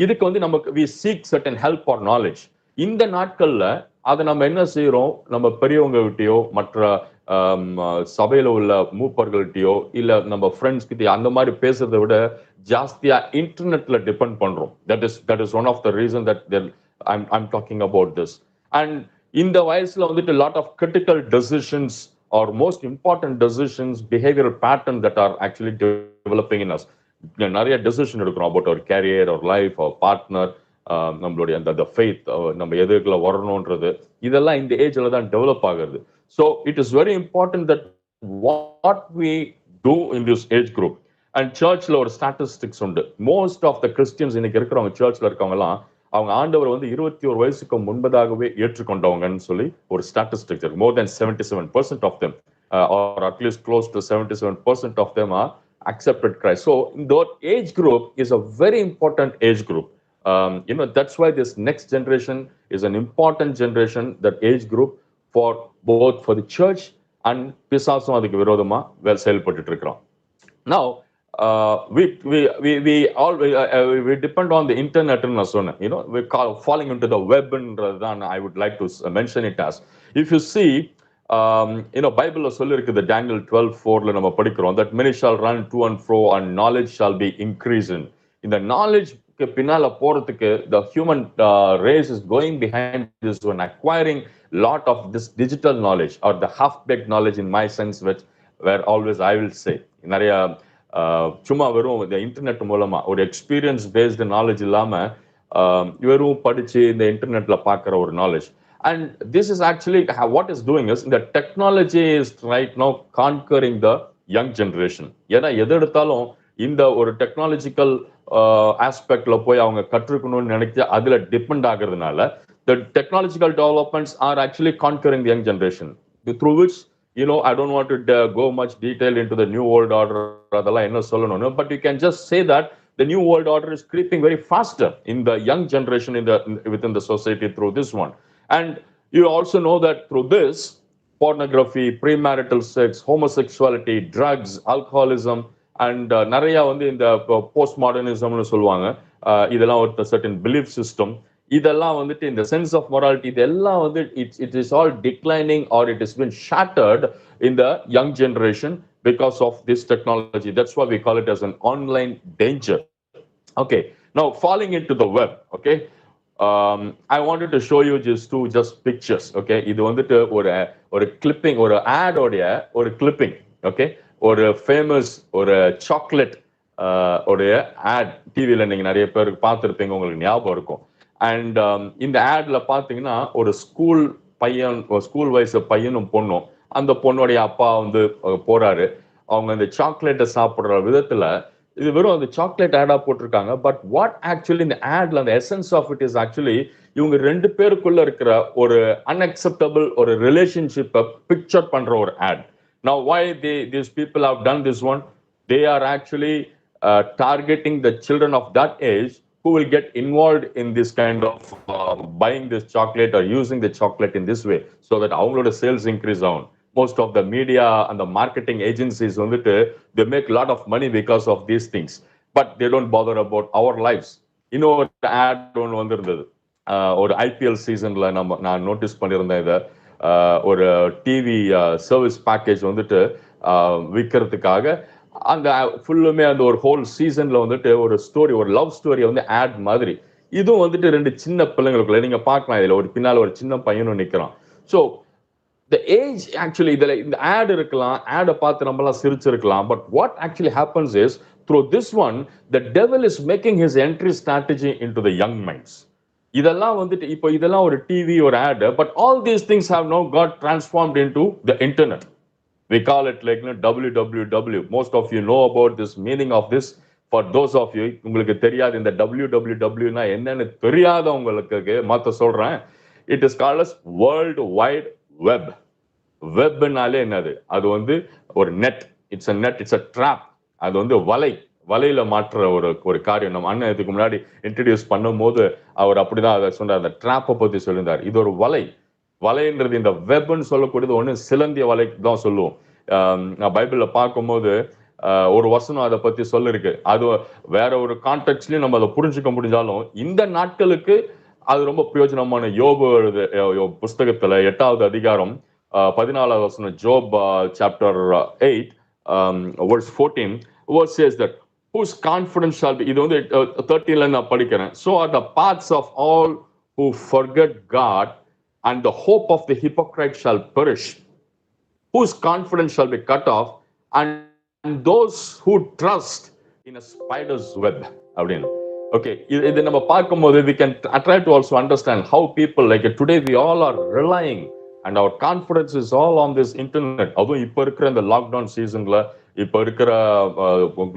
இதுக்கு வந்து நமக்கு we seek certain help or knowledge. இந்த நாட்கள்ல அதை நம்ம என்ன செய்யறோம், நம்ம பெரியவங்க கிட்டயோ மற்ற சபையில உள்ள மூப்பர்கள்ட்டயோ இல்ல நம்ம ஃப்ரெண்ட்ஸ் கிட்டயோ அந்த மாதிரி பேசுறதை விட ஜாஸ்தியா இன்டர்நெட்ல டிபெண்ட் பண்றோம். that is one of the reason that I'm talking about this. And இந்த வயசுல வந்துட்டு lot of critical decisions or most important decisions, behavioral pattern that are actually developing in us. நிறைய டெசிஷன் எடுக்கிறோம் about our career, our life, our partner, நம்மளுடைய அந்த faith, நம்ம எதுக்குள்ள வரணும்ன்றது இதெல்லாம் இந்த ஏஜ்ல தான் டெவலப் ஆகுது. So it is very important that what we do in this age group. And சர்ச்ல ஒரு ஸ்டாட்டிஸ்டிக்ஸ் உண்டு. மோஸ்ட் ஆஃப் த கிறிஸ்டியன்ஸ் இன்னைக்கு இருக்கிறவங்க, சர்ச்ல இருக்கவங்க எல்லாம் அவங்க ஆண்டவர் வந்து 21 வயசுக்கு முன்பதாகவே ஏற்றுக்கொண்டவங்கன்னு சொல்லி ஒரு ஸ்டாட்டிஸ்டிக்ஸ் இருக்கு. More than 77% of them, or at least close to 77% of them are accepted Christ. So that age group is a very important age group. That's why this next generation is an important generation, that age group, for both for the church and பிசாசும் அதுக்கு விரோதமா செயல்பட்டு இருக்கிறோம். Now we all we depend on the internet ன்னு நான் சொன்னேன். We call falling into the web ன்றதுதான் I would like to mention it as. If you see, பைபிள்ல சொல்லி இருக்குது, Daniel 12:4ல நம்ம படிக்கிறோம், that many shall run to and fro and knowledge shall be increasing. இந்த knowledge பின்னால போறதுக்கு the human race is going behind this one, acquiring lot of this digital knowledge or the half-baked knowledge in my sense, which where always I will say நிறைய சும்மா வெறும் இந்த internet மூலமா ஒரு experience based knowledge இல்லாம வெறும் படிச்சு இந்த இன்டர்நெட்ல பாக்குற ஒரு knowledge. And this is actually what is doing is the technology is right now conquering the young generation. ஏன்னா எது எடுத்தாலும் இந்த ஒரு டெக்னாலஜிக்கல் ஆஸ்பெக்ட்ல போய் அவங்க கற்றுக்கணும்னு நினைக்க அதுல depend ஆகுறதுனால the technological developments are actually conquering the young generation, through which I don't want to go much detail into the new world order adala enna sollanum, but you can just say that the new world order is creeping very faster in the young generation within the society through this one. And you also know that through this, pornography, premarital sex, homosexuality, drugs, alcoholism, and நிறைய வந்து இந்த post மாடர்னிசம்னு சொல்லுவாங்க, இதெல்லாம் ஒரு certain belief system, இதெல்லாம் வந்துட்டு இந்த sense of morality இதெல்லாம் வந்து it is all declining R it is been shattered in the young generation because of this technology. That's why we call it as an online danger. Okay, now falling into the web. Okay, I wanted to show you just pictures. Okay, இது வந்துட்டு ஒரு clipping, ஒரு ad உடைய ஒரு clipping. Okay, ஒரு famous ஒரு chocolate உடைய ad டிவில நீங்க நிறைய பேர் பார்த்துருப்பீங்க, உங்களுக்கு ஞாபகம் இருக்கும். அண்ட் இந்த ஆட்ல பாத்தீங்கன்னா ஒரு ஸ்கூல் வயசு பையனும் பொண்ணும், அந்த பொண்ணுடைய அப்பா வந்து போறாரு. அவங்க அந்த சாக்லேட்டை சாப்பிடுற விதத்துல இது வெறும் அந்த சாக்லேட் ஆடா போட்டிருக்காங்க. பட் வாட் ஆக்சுவலி இந்த ஆட்ல அந்த essence of it is actually இவங்க ரெண்டு பேருக்குள்ள இருக்கிற ஒரு அன்அக்செப்டபிள் ஒரு ரிலேஷன்ஷிப்பை பிக்சர் பண்ற ஒரு add. Now why these people have done this one? They are actually targeting the children of that age who will get involved in this kind of buying this chocolate or using the chocolate in this way so that avangaloda sales increase down. Most of the media and the marketing agencies வந்துட்டு they make a lot of money because of these things, but they don't bother about our lives. இன்னொரு add ஒன்று வந்திருந்தது ஒரு IPL சீசன்ல நான் notice பண்ணியிருந்தேன். இதை ஒரு டிவி சர்வீஸ் பேக்கேஜ் வந்துட்டு விற்கிறதுக்காக அந்த ஃபுல்லுமே அந்த ஒரு ஹோல் சீசன்ல வந்துட்டு ஒரு ஸ்டோரி, ஒரு லவ் ஸ்டோரி வந்து ஆட் மாதிரி. இதுவும் வந்துட்டு ரெண்டு சின்ன பிள்ளைங்களுக்குள்ள நீங்க பார்க்கலாம். இதுல ஒரு பின்னால ஒரு சின்ன பையனும் நிக்கிறான். ஸோ the age actually இதுல இந்த ஆட் இருக்கலாம், ஆடை பார்த்து நம்மளாம் சிரிச்சிருக்கலாம். But what actually happens is through this one the devil is making his entry strategy into the young minds. இதெல்லாம் வந்துட்டு இப்போ இதெல்லாம் ஒரு டிவி ஒரு ad, but all these things have now got transformed into the internet. We call it like www. Most of you know about this meaning of this. For those of you உங்களுக்கு தெரியாது இந்த www என்னன்னு தெரியாதவங்களுக்கு மாத்த சொல்றேன். It is called as World Wide Web. வெப்னாலே என்னது? அது வந்து ஒரு net. It's a net, it's a drop. அது வந்து வலையில மாற்ற ஒரு காரியம். நம்ம அண்ணன் இதுக்கு முன்னாடி இன்ட்ரடியூஸ் பண்ணும் போது அவர் அப்படிதான் அதை சொன்னார், அந்த ட்ராப்பை பத்தி சொல்லியிருந்தார். இது ஒரு வலைன்றது இந்த வெப்னு சொல்லக்கூடியது ஒண்ணு சிலந்திய வலை தான் சொல்லுவோம். நான் பைபிள்ல பார்க்கும்போது ஒரு வசனம் அதை பத்தி சொல்லிருக்கு. அது வேற ஒரு கான்டெக்ட்லயும் நம்ம அதை புரிஞ்சுக்க முடிஞ்சாலும் இந்த நாட்களுக்கு அது ரொம்ப பிரயோஜனமான. யோபு புஸ்தகத்துல 8வது அதிகாரம் 14வது வசனம், ஜோப் chapter 8 verse 14 verse says that whose confidence shall be, இது வந்து 13ல நான் படிக்கிறேன். So are the paths of all who forget God, and the hope of the hypocrite shall perish, whose confidence shall be cut off, and those who trust in a spider's web. அப்படின்னு okay, இது நம்ம பார்க்கும்போது we can try to also understand how people like today we all are relying and our confidence is all on this internet. அதுவும் இப்போ இருக்கிற இந்த lockdown சீசன்ல, இப்போ இருக்கிற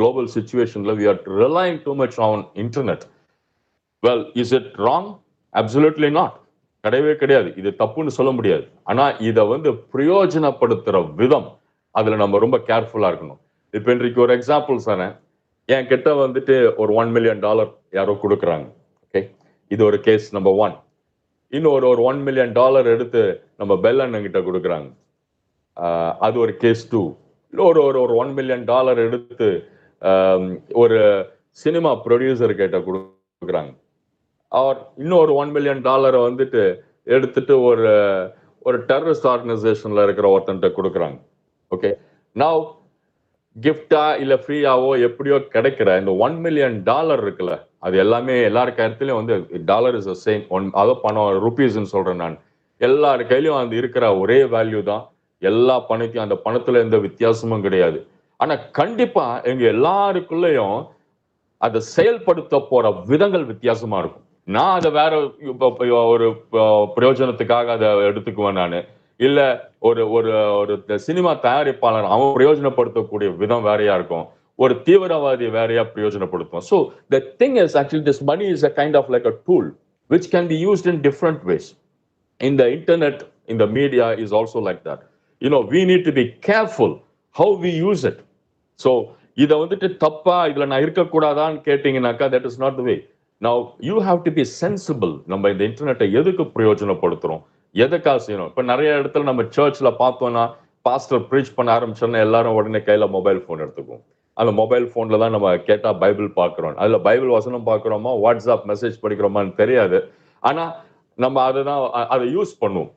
global situationல we are relying too much on internet. Well, is it wrong? Absolutely not. கிடையவே கிடையாது. இது தப்புன்னு சொல்ல முடியாது. ஆனா இதை வந்து பிரயோஜனப்படுத்துற விதம் அதுல நம்ம ரொம்ப கேர்ஃபுல்லா இருக்கணும். இப்ப இன்றைக்கு ஒரு எக்ஸாம்பிள் சொன்னேன். என் கிட்ட வந்துட்டு ஒரு $1 million யாரோ கொடுக்குறாங்க. ஓகே, இது ஒரு கேஸ் நம்பர் 1. இன்னொரு ஒரு $1 million எடுத்து நம்ம பெல் அண்ணன் கிட்ட கொடுக்குறாங்க. அது ஒரு கேஸ் 2. இன்னொரு ஒரு $1 million எடுத்து ஒரு சினிமா ப்ரொடியூசர் கிட்ட கொடுக்குறாங்க. அவர் இன்னொரு $1 million வந்துட்டு எடுத்துட்டு ஒரு டெரரிஸ்ட் ஆர்கனைசேஷன்ல இருக்கிற ஒருத்தன்ட்ட கொடுக்குறாங்க. ஓகே, நவ் கிஃப்டா இல்ல ஃப்ரீயாவோ எப்படியோ கிடைக்கிற இந்த $1 million இருக்குல்ல, அது எல்லாமே எல்லார் கையிலையும் வந்து டாலர் இஸ் சேம். அதோ பணம் ருபீஸ்ன்னு சொல்றேன் நான். எல்லார் கையிலையும் அந்த இருக்கிற ஒரே வேல்யூ தான். எல்லா பணத்தையும் அந்த பணத்துல எந்த வித்தியாசமும் கிடையாது. ஆனா கண்டிப்பா எங்க எல்லாருக்குள்ளயும் அதை செயல்படுத்த போற விதங்கள் வித்தியாசமா இருக்கும். நான் அதை வேற ஒரு பிரயோஜனத்துக்காக அதை எடுத்துக்குவேன் நானு. இல்ல ஒரு சினிமா தயாரிப்பாளர் அவன் பிரயோஜனப்படுத்தக்கூடிய விதம் வேறையா இருக்கும். ஒரு தீவிரவாதி வேறையா பிரயோஜனப்படுத்துவான். So the thing is actually this money is a kind of like a tool which can be used in different ways. In the internet, in the media is also like that. You know, we need to be careful how we use it. So இதை வந்துட்டு தப்பா இதுல நான் இருக்கக்கூடாதான்னு கேட்டீங்கன்னாக்கா that is not the way. Now you have to be sensible. நம்ம இந்த இன்டர்நெட்டை எதுக்கு பிரயோஜனப்படுத்துறோம், எதுக்காக செய்யணும். இப்ப நிறைய இடத்துல நம்ம சர்ச்ல பார்த்தோம்னா பாஸ்டர் ப்ரீச் பண்ண ஆரம்பிச்சோன்னா எல்லாரும் உடனே கையில மொபைல் போன் எடுத்துக்குவோம். அந்த மொபைல் போன்ல தான் நம்ம கேட்டா பைபிள் பார்க்கிறோம். அதுல பைபிள் வசனம் பார்க்கிறோமா, வாட்ஸ்அப் மெசேஜ் படிக்கிறோமான்னு தெரியாது. ஆனா நம்ம அதை யூஸ் பண்ணுவோம்.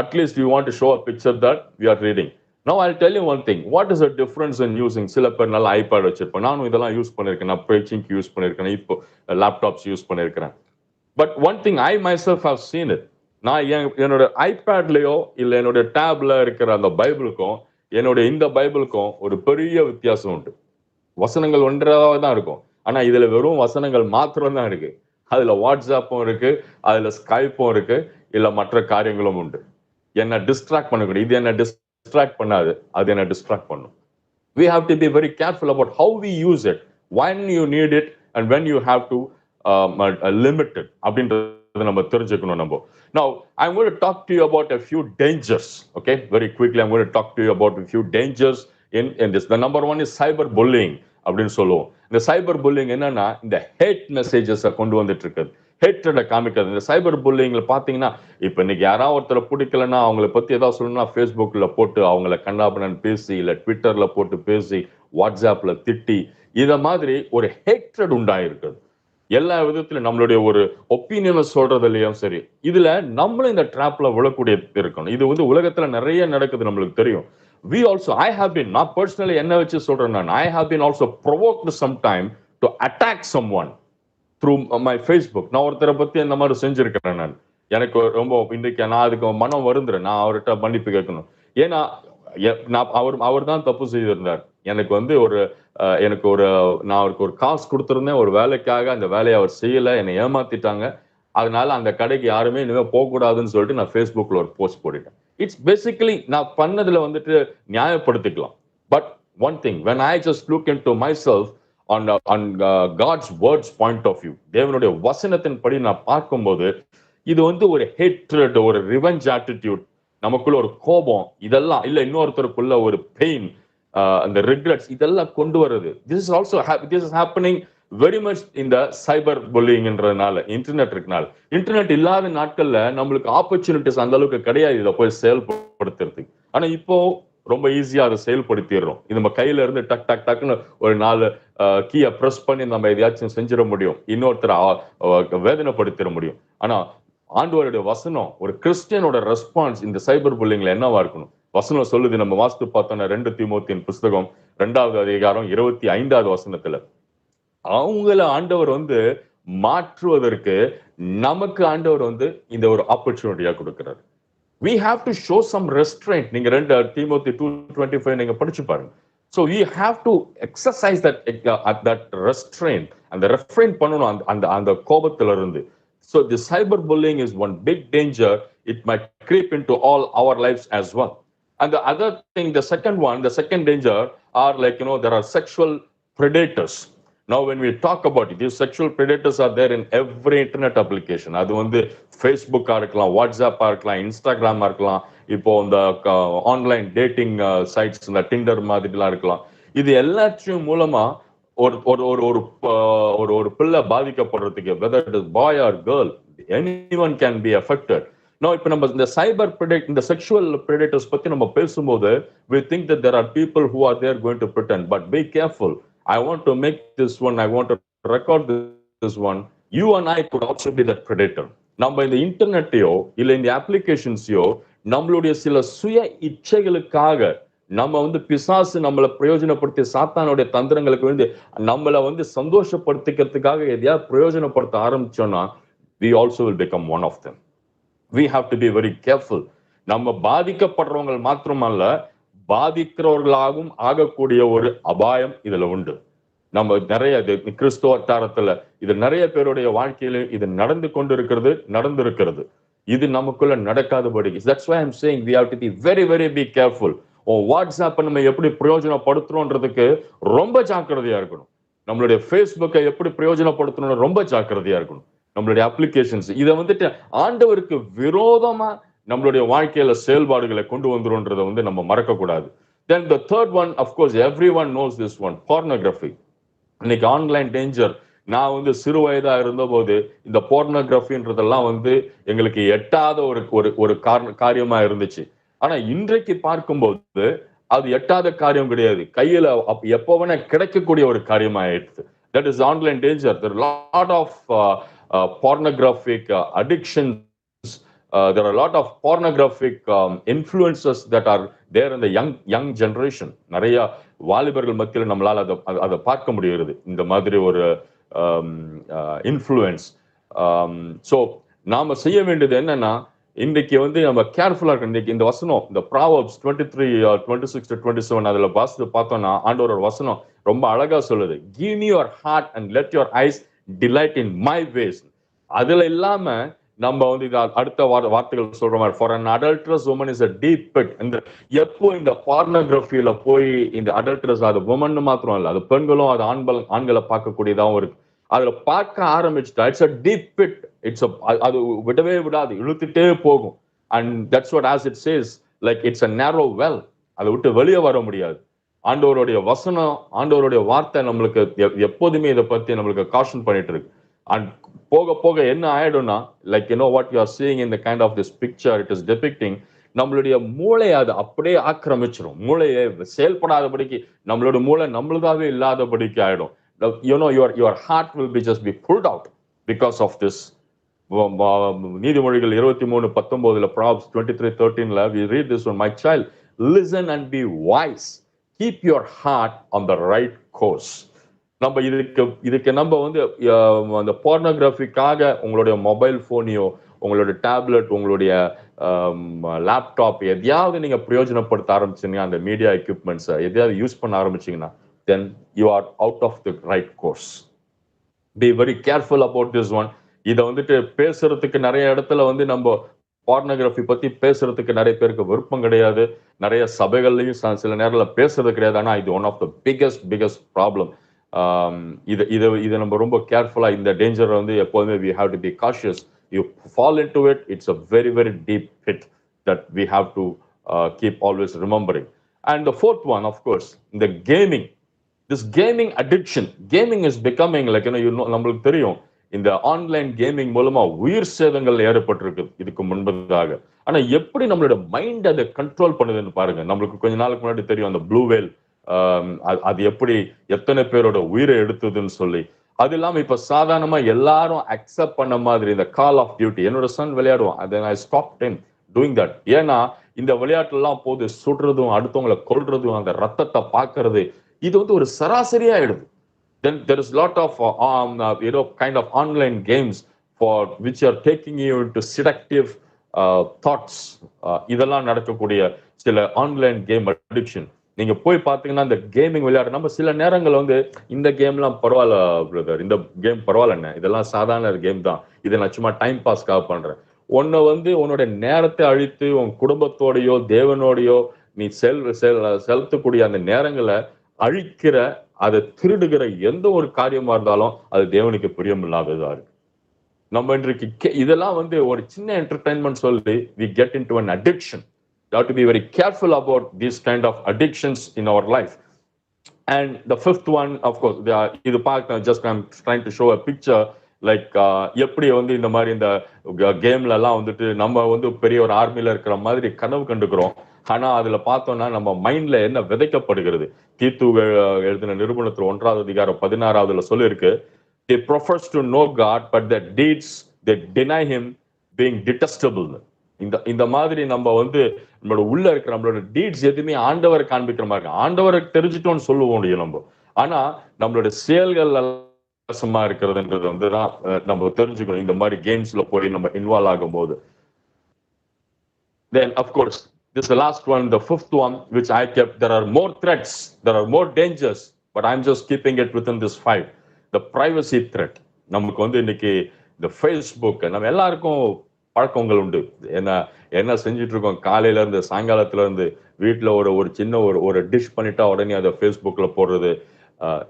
At least you want to show a picture that we are reading. Now I'll tell you one thing. What is the difference in using? சில பேர் நல்ல ஐபேட் வச்சிருப்பேன், நானும் இதெல்லாம் யூஸ் பண்ணிருக்கேன், நான் ப்ரீச்சிங்க்கு யூஸ் பண்ணிருக்கேன், இப்போ லேப்டாப்ஸ் யூஸ் பண்ணிருக்கிறேன். But one thing I myself have seen it. நான் என்னோட ஐபேட்லயோ இல்ல என்னோட டேப்ல இருக்கிற அந்த பைபிளுக்கும் என்னோட இந்த பைபிளுக்கும் ஒரு பெரிய வித்தியாசம் உண்டு. வசனங்கள் ஒன்றாக தான் இருக்கும், ஆனா இதுல வெறும் வசனங்கள் மாத்திரம் தான் இருக்கு. அதுல வாட்ஸ்அப்பும் இருக்கு, அதுல ஸ்கைப்பும் இருக்கு, இல்ல மற்ற காரியங்களும் உண்டு. என்ன டிஸ்ட்ராக்ட் பண்ணக்கூடாது. இது என்ன டிஸ்ட்ராக்ட் பண்ணாது, அது என்ன டிஸ்ட்ராக்ட் பண்ணும். We have to be very careful about how we use it, when you need it and when you have to limit it. அப்படின்றது நம்ம தெரிஞ்சுக்கணும். நம்ம now I'm going to talk to you about a few dangers. Okay, very quickly I'm going to talk to you about a few dangers in this. The number one is cyber bullying அப்படின்னு சொல்லுவோம். இந்த cyber bullying என்னன்னா இந்த had messages கொண்டு வந்துட்டு இருக்குது, ஹேட்ரட காமிக்கிறது. இந்த சைபர் புல்லிங்ல பாத்தீங்கன்னா இப்ப இன்னைக்கு யாராவது ஒருத்தரை பிடிக்கலன்னா அவங்கள பத்தி ஏதாவது சொல்லணும்னா ஃபேஸ்புக்ல போட்டு அவங்கள கண்டாபனன் பேசி, இல்ல ட்விட்டர்ல போட்டு பேசி, வாட்ஸ்அப்ல திட்டி, இத மாதிரி ஒரு ஹேட்ரட் உண்டாயிருக்குது. எல்லா விதத்திலும் நம்மளுடைய ஒரு ஒப்பீனியனை சொல்றதுலயும் சரி, இதுல நம்மளும் இந்த ட்ராப்ல விழக்கூடிய இருக்கணும். இது வந்து உலகத்துல நிறைய நடக்குது, நம்மளுக்கு தெரியும். We also, I have been, not personally என்ன வச்சு சொல்றேன் நான், I have been also provoked sometime to attack someone through my Facebook. நான் ஒருத்தரை பத்தி இந்த மாதிரி செஞ்சிருக்கிறேன். நான் எனக்கு ரொம்ப இன்றைக்கு நான் அதுக்கு மனம் வருந்துறேன். நான் அவர்கிட்ட மன்னிப்பு கேட்கணும். ஏன்னா அவர் தான் தப்பு செய்திருந்தார். எனக்கு வந்து நான் அவருக்கு ஒரு காசு கொடுத்திருந்தேன் ஒரு வேலைக்காக, அந்த வேலையை அவர் செய்யல, என்னை ஏமாத்திட்டாங்க. அதனால அந்த கடைக்கு யாருமே இனிமே போகக்கூடாதுன்னு சொல்லிட்டு நான் ஃபேஸ்புக்ல ஒரு போஸ்ட் போட்டுட்டேன். இட்ஸ் பேசிக்கலி நான் பண்ணதுல வந்துட்டு நியாயப்படுத்திக்கலாம். But one thing, when I just look into myself on God's words point of view, தேவனுடைய வசனத்தின் படி நான் பார்க்கும்போது இது வந்து ஒரு ஹேட்ரட், ஒரு ரிவெஞ்ச் ஆட்டிடியூட், நமக்குள்ள ஒரு கோபம், இதெல்லாம் இல்ல இன்னொருத்தருக்குள்ள ஒரு பெயின், அந்த ரிக்ரெட்ஸ், இதெல்லாம் கொண்டு வருது. This is happening very much in the cyber bullyingன்றதுனால, இன்டர்நெட் இருக்கனால. இன்டர்நெட் இல்லாத நாட்கள்ல நம்மளுக்கு ஆப்பர்ச்சுனிட்டிஸ் அந்த அளவுக்கு கிடையாது இதை போய் செயல்படுத்துறதுக்கு. ஆனா இப்போ ரொம்ப ஈஸியா அதை செயல்படுத்திடுறோம். இது நம்ம கையில இருந்து டக் டக் டக்குன்னு ஒரு 4 கீயை பிரஸ் பண்ணி நம்ம எதையாச்சும் செஞ்சிட முடியும், இன்னொருத்தரை வேதனைப்படுத்திட முடியும். ஆனா ஆண்டவருடைய வசனம், ஒரு கிறிஸ்டியனோட ரெஸ்பான்ஸ் இந்த சைபர் புல்லிங்ல என்னவா இருக்கணும்? வசனம் சொல்லுது, நம்ம வாசித்து பார்த்தோம்னா 2 தீமோத்தேயின் புஸ்தகம் 2வது அதிகாரம் 25வது வசனத்துல, அவங்கள ஆண்டவர் வந்து மாற்றுவதற்கு நமக்கு ஆண்டவர் வந்து இந்த ஒரு ஆப்பர்ச்சுனிட்டியா கொடுக்கிறார். We have to show some restraint. நீங்க 2 தீமோத்தி 2:25 நீங்க படிச்சு பாருங்க. So we have to exercise that restraint, அந்த refrain பண்ணணும் அந்த கோபத்துல இருந்து. So the cyber bullying is one big danger. It might creep into all our lives as well. And the other thing, the second danger are like, there are sexual predators. Now when we talk about it, these sexual predators are there in every internet application. அது வந்து ஃபேஸ்புக்கா இருக்கலாம், வாட்ஸ்அப்பா இருக்கலாம், இன்ஸ்டாகிராமா இருக்கலாம், இப்போ இந்த online dating sides, இந்த Tinder மாதிரிலாம் இருக்கலாம். இது எல்லாத்தையும் மூலமா ஒரு பிள்ளை பாதிக்கப்படுறதுக்கு, whether it is boy or girl, anyone can be affected. Now இப்ப நம்ம இந்த இந்த sexual predators பத்தி நம்ம பேசும்போது, we think that there are people who are there going to pretend, but be careful. I want to make this one, I want to record this one. You and I could also be that predator. நம்ம இந்த இன்டர்நெட்டையோ இல்ல இந்த அப்ளிகேஷன்ஸையோ நம்மளுடைய சில சுய இச்சைகளுக்காக நம்ம வந்து பிசாசு நம்மளை பிரயோஜனப்படுத்தி சாத்தானுடைய தந்திரங்களுக்கு வந்து நம்மளை வந்து சந்தோஷப்படுத்திக்கிறதுக்காக எதையாவது பிரயோஜனப்படுத்த ஆரம்பிச்சோம்னா, we also will become one of them. We have to be very careful. நம்ம பாதிக்கப்படுறவங்க மாத்திரமல்ல, பாதிக்கிறவர்களாகவும் ஆகக்கூடிய ஒரு அபாயம் இதுல உண்டு. நம்ம நிறைய கிறிஸ்துவ வட்டாரத்துல இது நிறைய பேருடைய வாழ்க்கையில இது நடந்திருக்கிறது. இது நமக்குள்ள நடக்காதபடி. That's why I'm saying we have to be very very be careful. வாட்ஸ்அப்பை நம்ம எப்படி பிரயோஜனப்படுத்துறோன்றதுக்கு ரொம்ப ஜாக்கிரதையா இருக்கணும். நம்மளுடைய ஃபேஸ்புக்கை எப்படி பிரயோஜனப்படுத்தணும்னு ரொம்ப ஜாக்கிரதையா இருக்கணும். நம்மளுடைய அப்ளிகேஷன்ஸ் இதை வந்துட்டு ஆண்டவருக்கு விரோதமா நம்மளுடைய வாழ்க்கையில செயல்பாடுகளை கொண்டு வந்துரும்ன்றதை வந்து நம்ம மறக்க கூடாது. Then the third one, of course, everyone knows this one, pornography. இன்னைக்கு ஆன்லைன் டேஞ்சர். நான் வந்து சிறு வயதா இருந்த போது இந்த போர்னோகிராஃபின்றதெல்லாம் வந்து எங்களுக்கு எட்டாத ஒரு காரியமா இருந்துச்சு. ஆனா இன்றைக்கு பார்க்கும்போது அது எட்டாத காரியம் கிடையாது, கையில எப்ப வேணா கிடைக்கக்கூடிய ஒரு காரியமா ஆயிடுச்சு. That is online danger. There are a lot of pornographic addictions. There are a lot of pornographic influences that are there in the young generation. நிறைய வாலிபர்கள் மத்தியில் நம்மளால அதை பார்க்க முடிகிறது, இந்த மாதிரி ஒரு இன்ஃப்ளூயன்ஸ். ஸோ நாம செய்ய வேண்டியது என்னன்னா, இன்றைக்கு வந்து நம்ம கேர்ஃபுல்லா இருக்கு. இன்னைக்கு இந்த வசனம், இந்த ப்ராவர்ப்ஸ் 23, 26 to 27 அதுல வாசித்து பார்த்தோம்னா ஆண்டவரோட வசனம் ரொம்ப அழகா சொல்லுது. Give me your heart and let your eyes delight in my ways. அதுல இல்லாம நம்ம வந்து இது அடுத்த வார்த்தைகள் சொல்ற மாதிரி, for an adulteress woman is a deep pit. இந்த எப்போ இந்த பார்னோகிராஃபியில போய் இந்த அடல்ட்ரஸ், அது உமன் மாத்திரம் இல்லை, அது பெண்களும் அது ஆண்களை பார்க்கக்கூடியதாகவும் இருக்கு. அதுல பார்க்க ஆரம்பிச்சுட்டா இட்ஸ் அ டீப் பிட். அது விடவே விடாது, இழுத்துட்டே போகும். And that's what as it chase, like it's a நேரோ வெல். அதை விட்டு வெளியே வர முடியாது. ஆண்டவருடைய வசனம், ஆண்டவருடைய வார்த்தை நம்மளுக்கு எப்போதுமே இதை பத்தி நம்மளுக்கு காஷன் பண்ணிட்டு இருக்கு. அண்ட் போக போக என்ன ஆயிடும்னா, like you know what you are seeing in the kind of this picture it is depicting, நம்மளுடைய மூளையை அது அப்படியே ஆக்கிரமிச்சிடும். மூளையை செயல்படாதபடிக்கு, நம்மளோட மூளை நம்மளுதாவே இல்லாதபடிக்கு ஆயிடும். You know, your heart will be just be pulled out because of this. நீதிமொழிகள் 23:19 Proverbs 23:13 we read this one, my child, listen and be wise, keep your heart on the right course. நம்ம இதுக்கு நம்ம வந்து அந்த போர்னோகிராஃபிக்காக உங்களுடைய mobile போனையோ, உங்களுடைய tablet, உங்களுடைய laptop எதையாவது நீங்க பிரயோஜனப்படுத்த ஆரம்பிச்சீங்க, அந்த மீடியா எக்யூப்மெண்ட்ஸை எதையாவது யூஸ் பண்ண ஆரம்பிச்சீங்கன்னா, then you are out of the right course. Be very careful about this one. இதை வந்துட்டு பேசுறதுக்கு நிறைய இடத்துல வந்து நம்ம பார்னோகிராஃபி பத்தி பேசுறதுக்கு நிறைய பேருக்கு விருப்பம் கிடையாது. நிறைய சபைகள்லையும் சில நேரத்தில் பேசுறது கிடையாது. ஆனால் இது one of the biggest problem. இதை நம்ம ரொம்ப கேர்ஃபுல்லா, இந்த டேஞ்சர் வந்து எப்போதுமே we have to be cautious. You fall into it, it's a very very deep pit that we have to keep always remembering. And the fourth one, of course, the gaming. This gaming addiction, gaming is becoming like, you know, நம்மளுக்கு தெரியும், இந்த online gaming மூலமா உயிர் சேதங்கள் ஏற்பட்டிருக்கு இதுக்கு முன்பதாக. ஆனா எப்படி நம்மளோட மைண்ட் அதை கண்ட்ரோல் பண்ணுதுன்னு பாருங்க. நம்மளுக்கு கொஞ்ச நாளுக்கு முன்னாடி தெரியும் அந்த ப்ளூ வேல், அது எப்படி எத்தனை பேரோட உயிரை எடுத்ததுன்னு சொல்லி. அது இல்லாம இப்ப சாதாரணமா எல்லாரும் அக்செப்ட் பண்ண மாதிரி இந்த கால் ஆஃப் டியூட்டி, என்னோட சன் விளையாடுவான், அதை நான் ஸ்டாப் டைம் டூயிங் தட். ஏன்னா இந்த விளையாட்டுல எல்லாம் போது சுடுறதும் அடுத்தவங்களை கொல்றதும் அந்த ரத்தத்தை பார்க்கறது, இது வந்து ஒரு சராசரியா ஆயிடுது. Then there is a lot of kind of online games for which are taking you into seductive thoughts. இதெல்லாம் நடக்கக்கூடிய சில ஆன்லைன் கேம் அடிக்ஷன். நீங்க போய் பார்த்தீங்கன்னா இந்த கேமிங் விளையாடு, நம்ம சில நேரங்கள் வந்து இந்த கேம்லாம் பரவாயில்ல பிரதர், இந்த கேம் பரவாயில்லண்ணே, இதெல்லாம் சாதாரண கேம் தான், இதை நான் சும்மா டைம் பாஸ்க்காக பண்றேன். உன்னை வந்து உன்னோட நேரத்தை அழித்து உன் குடும்பத்தோடையோ தேவனோடையோ நீ செலுத்தக்கூடிய அந்த நேரங்களை அழிக்கிற, அதை திருடுகிற எந்த ஒரு காரியமா இருந்தாலும் அது தேவனுக்கு பிரியம் இல்லாததா இருக்கு. நம்ம இன்றைக்கு இதெல்லாம் வந்து ஒரு சின்ன என்டர்டைன்மெண்ட் சொல்லி we get into an addiction. You have to be very careful about these kind of addictions in our life. And the fifth one, of course, இது பார்க்க just I'm trying to show a picture like எப்படி வந்து இந்த மாதிரி இந்த கேம்ல எல்லாம் வந்துட்டு நம்ம வந்து பெரிய ஒரு ஆர்மில இருக்கிற மாதிரி கனவு கண்டுக்கிறோம். ஆனா அதுல பார்த்தோம்னா நம்ம மைண்ட்ல என்ன விதைக்கப்படுகிறது. தீத்து எழுதின நிருபணத்துல 1வது அதிகாரம் 16வதுல சொல்லிருக்கு, they profess to know God but their deeds they deny him being detestable. இந்த மாதிரி நம்ம வந்து நம்மளோட உள்ள இருக்கிற நம்மளோட டீட்ஸ் எதுவுமே ஆண்டவரை காண்பிக்கிற மாதிரி, ஆண்டவரை தெரிஞ்சுட்டோம்னு சொல்லுவோம் முடியும் நம்ம, ஆனா நம்மளோட செயல்கள் சும்மா இருக்கிறதுன்றது வந்து தான் நம்ம தெரிஞ்சுக்கணும் இந்த மாதிரி கேம்ஸ்ல போய் நம்ம இன்வால்வ் ஆகும் போது. Then of course this is the last one, the fifth one which I kept. There are more threats, there are more dangers, but I'm just keeping it within this 5. The privacy threat. நமக்கு வந்து இன்னைக்கு இந்த Facebook, நம்ம எல்லாருக்கும் பழக்கங்கள் உண்டு. என்ன செஞ்சுட்டு இருக்கோம், காலையில இருந்து சாயங்காலத்துல இருந்து வீட்டுல ஒரு சின்ன ஒரு டிஷ் பண்ணிட்டா உடனே அதை ஃபேஸ்புக்ல போடுறது.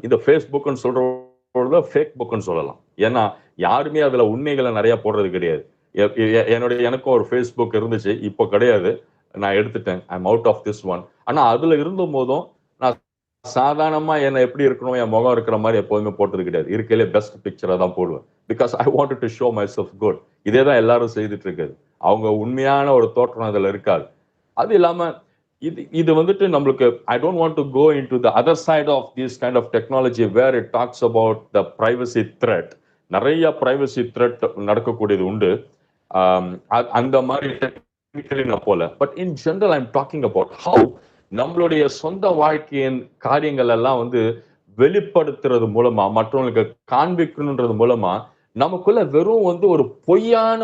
இந்த ஃபேஸ்புக்னு சொல்றத ஃபேக் புக்னு சொல்லலாம். ஏன்னா யாருமே அதுல உண்மைகளை நிறைய போடுறது கிடையாது. எனக்கும் ஒரு ஃபேஸ்புக் இருந்துச்சு, இப்போ கிடையாது, நான் எடுத்துட்டேன். I'm out of this one. ஆனா அதுல இருந்த போதும் நான் சாதாரணமா என்ன எப்படி இருக்கணும், என் முகம் இருக்கிற மாதிரி எப்போதுமே போட்டது கிடையாது. இருக்கையிலே பெஸ்ட் பிக்சரா தான் போடுவேன். Because I wanted to show my self good. இதே தான் எல்லாரும் செய்துட்டு இருக்காது. அவங்க உண்மையான ஒரு தோற்றம் அதுல இருக்காது. அது இல்லாம இது வந்துட்டு நம்மளுக்கு I don't want to go into the other side of this kind of technology where it talks about the privacy threat. நிறைய பிரைவசி த்ரெட் நடக்கக்கூடியது உண்டு. அந்த மாதிரி டெக்னிக்கலி நான் போல. But in general I'm talking about how நம்மளுடைய சொந்த வாழ்க்கையின் காரியங்கள் எல்லாம் வந்து வெளிப்படுத்துறது மூலமா, மற்றவங்களுக்கு காண்பிக்கணுன்றது மூலமா நமக்குள்ள வெறும் வந்து ஒரு பொய்யான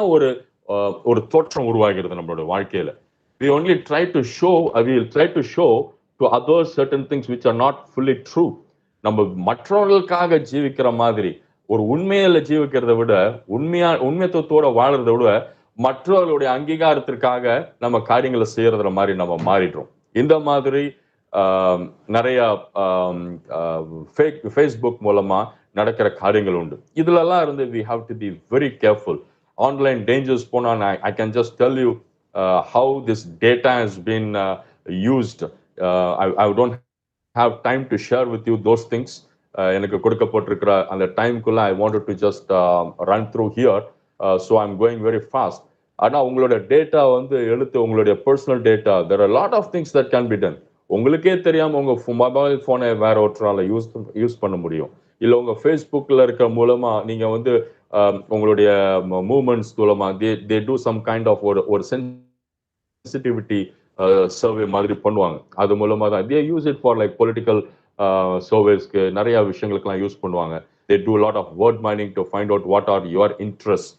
ஒரு தோற்றம் உருவாகிறது நம்மளோட வாழ்க்கையில. We only try to show, we will try to show to others certain things which are not fully true. நம்ம மற்றவர்களுக்காக ஜீவிக்கிற மாதிரி ஒரு உண்மையில ஜீவிக்கிறத விட, உண்மைத்துவத்தோட வாழறதை விட மற்றவர்களுடைய அங்கீகாரத்திற்காக நம்ம காரியங்களை செய்யறதுல மாதிரி நம்ம மாறிடுறோம். இந்த மாதிரி நிறைய ஃபேஸ்புக் மூலமா நடக்கிற காரியங்கள் உண்டு. இதுலலாம் இருந்து we have to be very careful. Online dangers போனா I can just tell you how this data has been used. I don't have time to share with you those things. எனக்கு கொடுக்கப்பட்டிருக்கிற அந்த டைம்குள்ள I wanted to just run through here, so I'm going very fast. ஆனா உங்களோட data வந்து எடுத்து உங்களுடைய personal data, there are a lot of things that can be done. உங்களுக்கே தெரியாம உங்க மொபைல் போனை வேற ஒருத்தரால யூஸ் பண்ண முடியும். இல்ல உங்க ஃபேஸ்புக்ல இருக்க மூலமா நீங்க வந்து உங்களுடைய மூவ்மெண்ட்ஸ் மூலமா they do some kind of ஒரு சென்சிட்டிவிட்டி சர்வே மாதிரி பண்ணுவாங்க. அது மூலமா தான் they use it for like political சர்வேஸ்க்கு நிறைய விஷயங்களுக்கெல்லாம் யூஸ் பண்ணுவாங்க. they do a lot of word mining to find out what are your interests.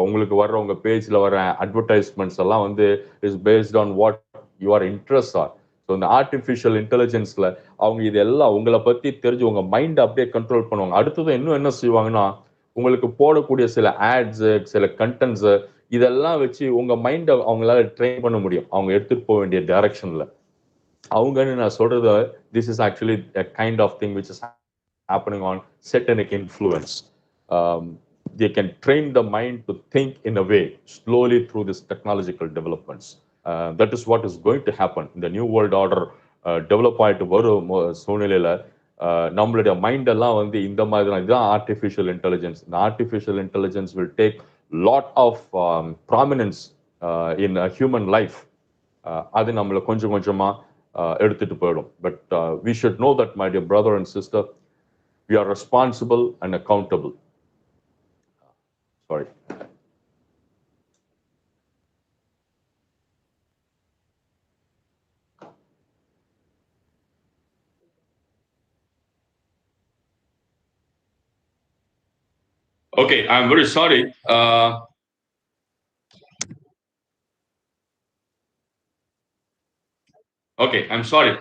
உங்களுக்கு வர்ற உங்க பேஜ்ல வர அட்வர்டைஸ்மெண்ட்ஸ் எல்லாம் வந்து is based on what your interest are. So இந்த ஆர்டிஃபிஷியல் இன்டெலிஜென்ஸ்ல அவங்க இதெல்லாம் உங்களை பத்தி தெரிஞ்சு உங்க மைண்ட் அப்படியே கண்ட்ரோல் பண்ணுவாங்க. அடுத்தது இன்னும் என்ன செய்வாங்கன்னா, உங்களுக்கு போடக்கூடிய சில ஆட்ஸ், சில கண்டென்ட்ஸ், இதெல்லாம் வச்சு உங்க மைண்டை அவங்களால ட்ரெயின் பண்ண முடியும் அவங்க எடுத்துட்டு போக வேண்டிய டைரக்ஷன்ல. அவங்கன்னு நான் சொல்றது, this is actually a kind of thing which is happening on satanic influence. They can train the mind to think in a way slowly through this technological developments. That is what is going to happen in the new world order. Develop ஆயிட்டு வரும் சூழ்நிலையில நம்மளுடைய mind எல்லாம் வந்து இந்த மாதிரி தான். இதுதான் ஆர்டிஃபிஷியல் இன்டெலிஜென்ஸ். இந்த artificial intelligence will take lot of prominence in a human life. அது நம்மள கொஞ்சம் கொஞ்சமா எடுத்துட்டு போயிடும். But we should know that, my dear brother and sister, we are responsible and accountable. Sorry. Okay, I'm very sorry. Okay, I'm sorry.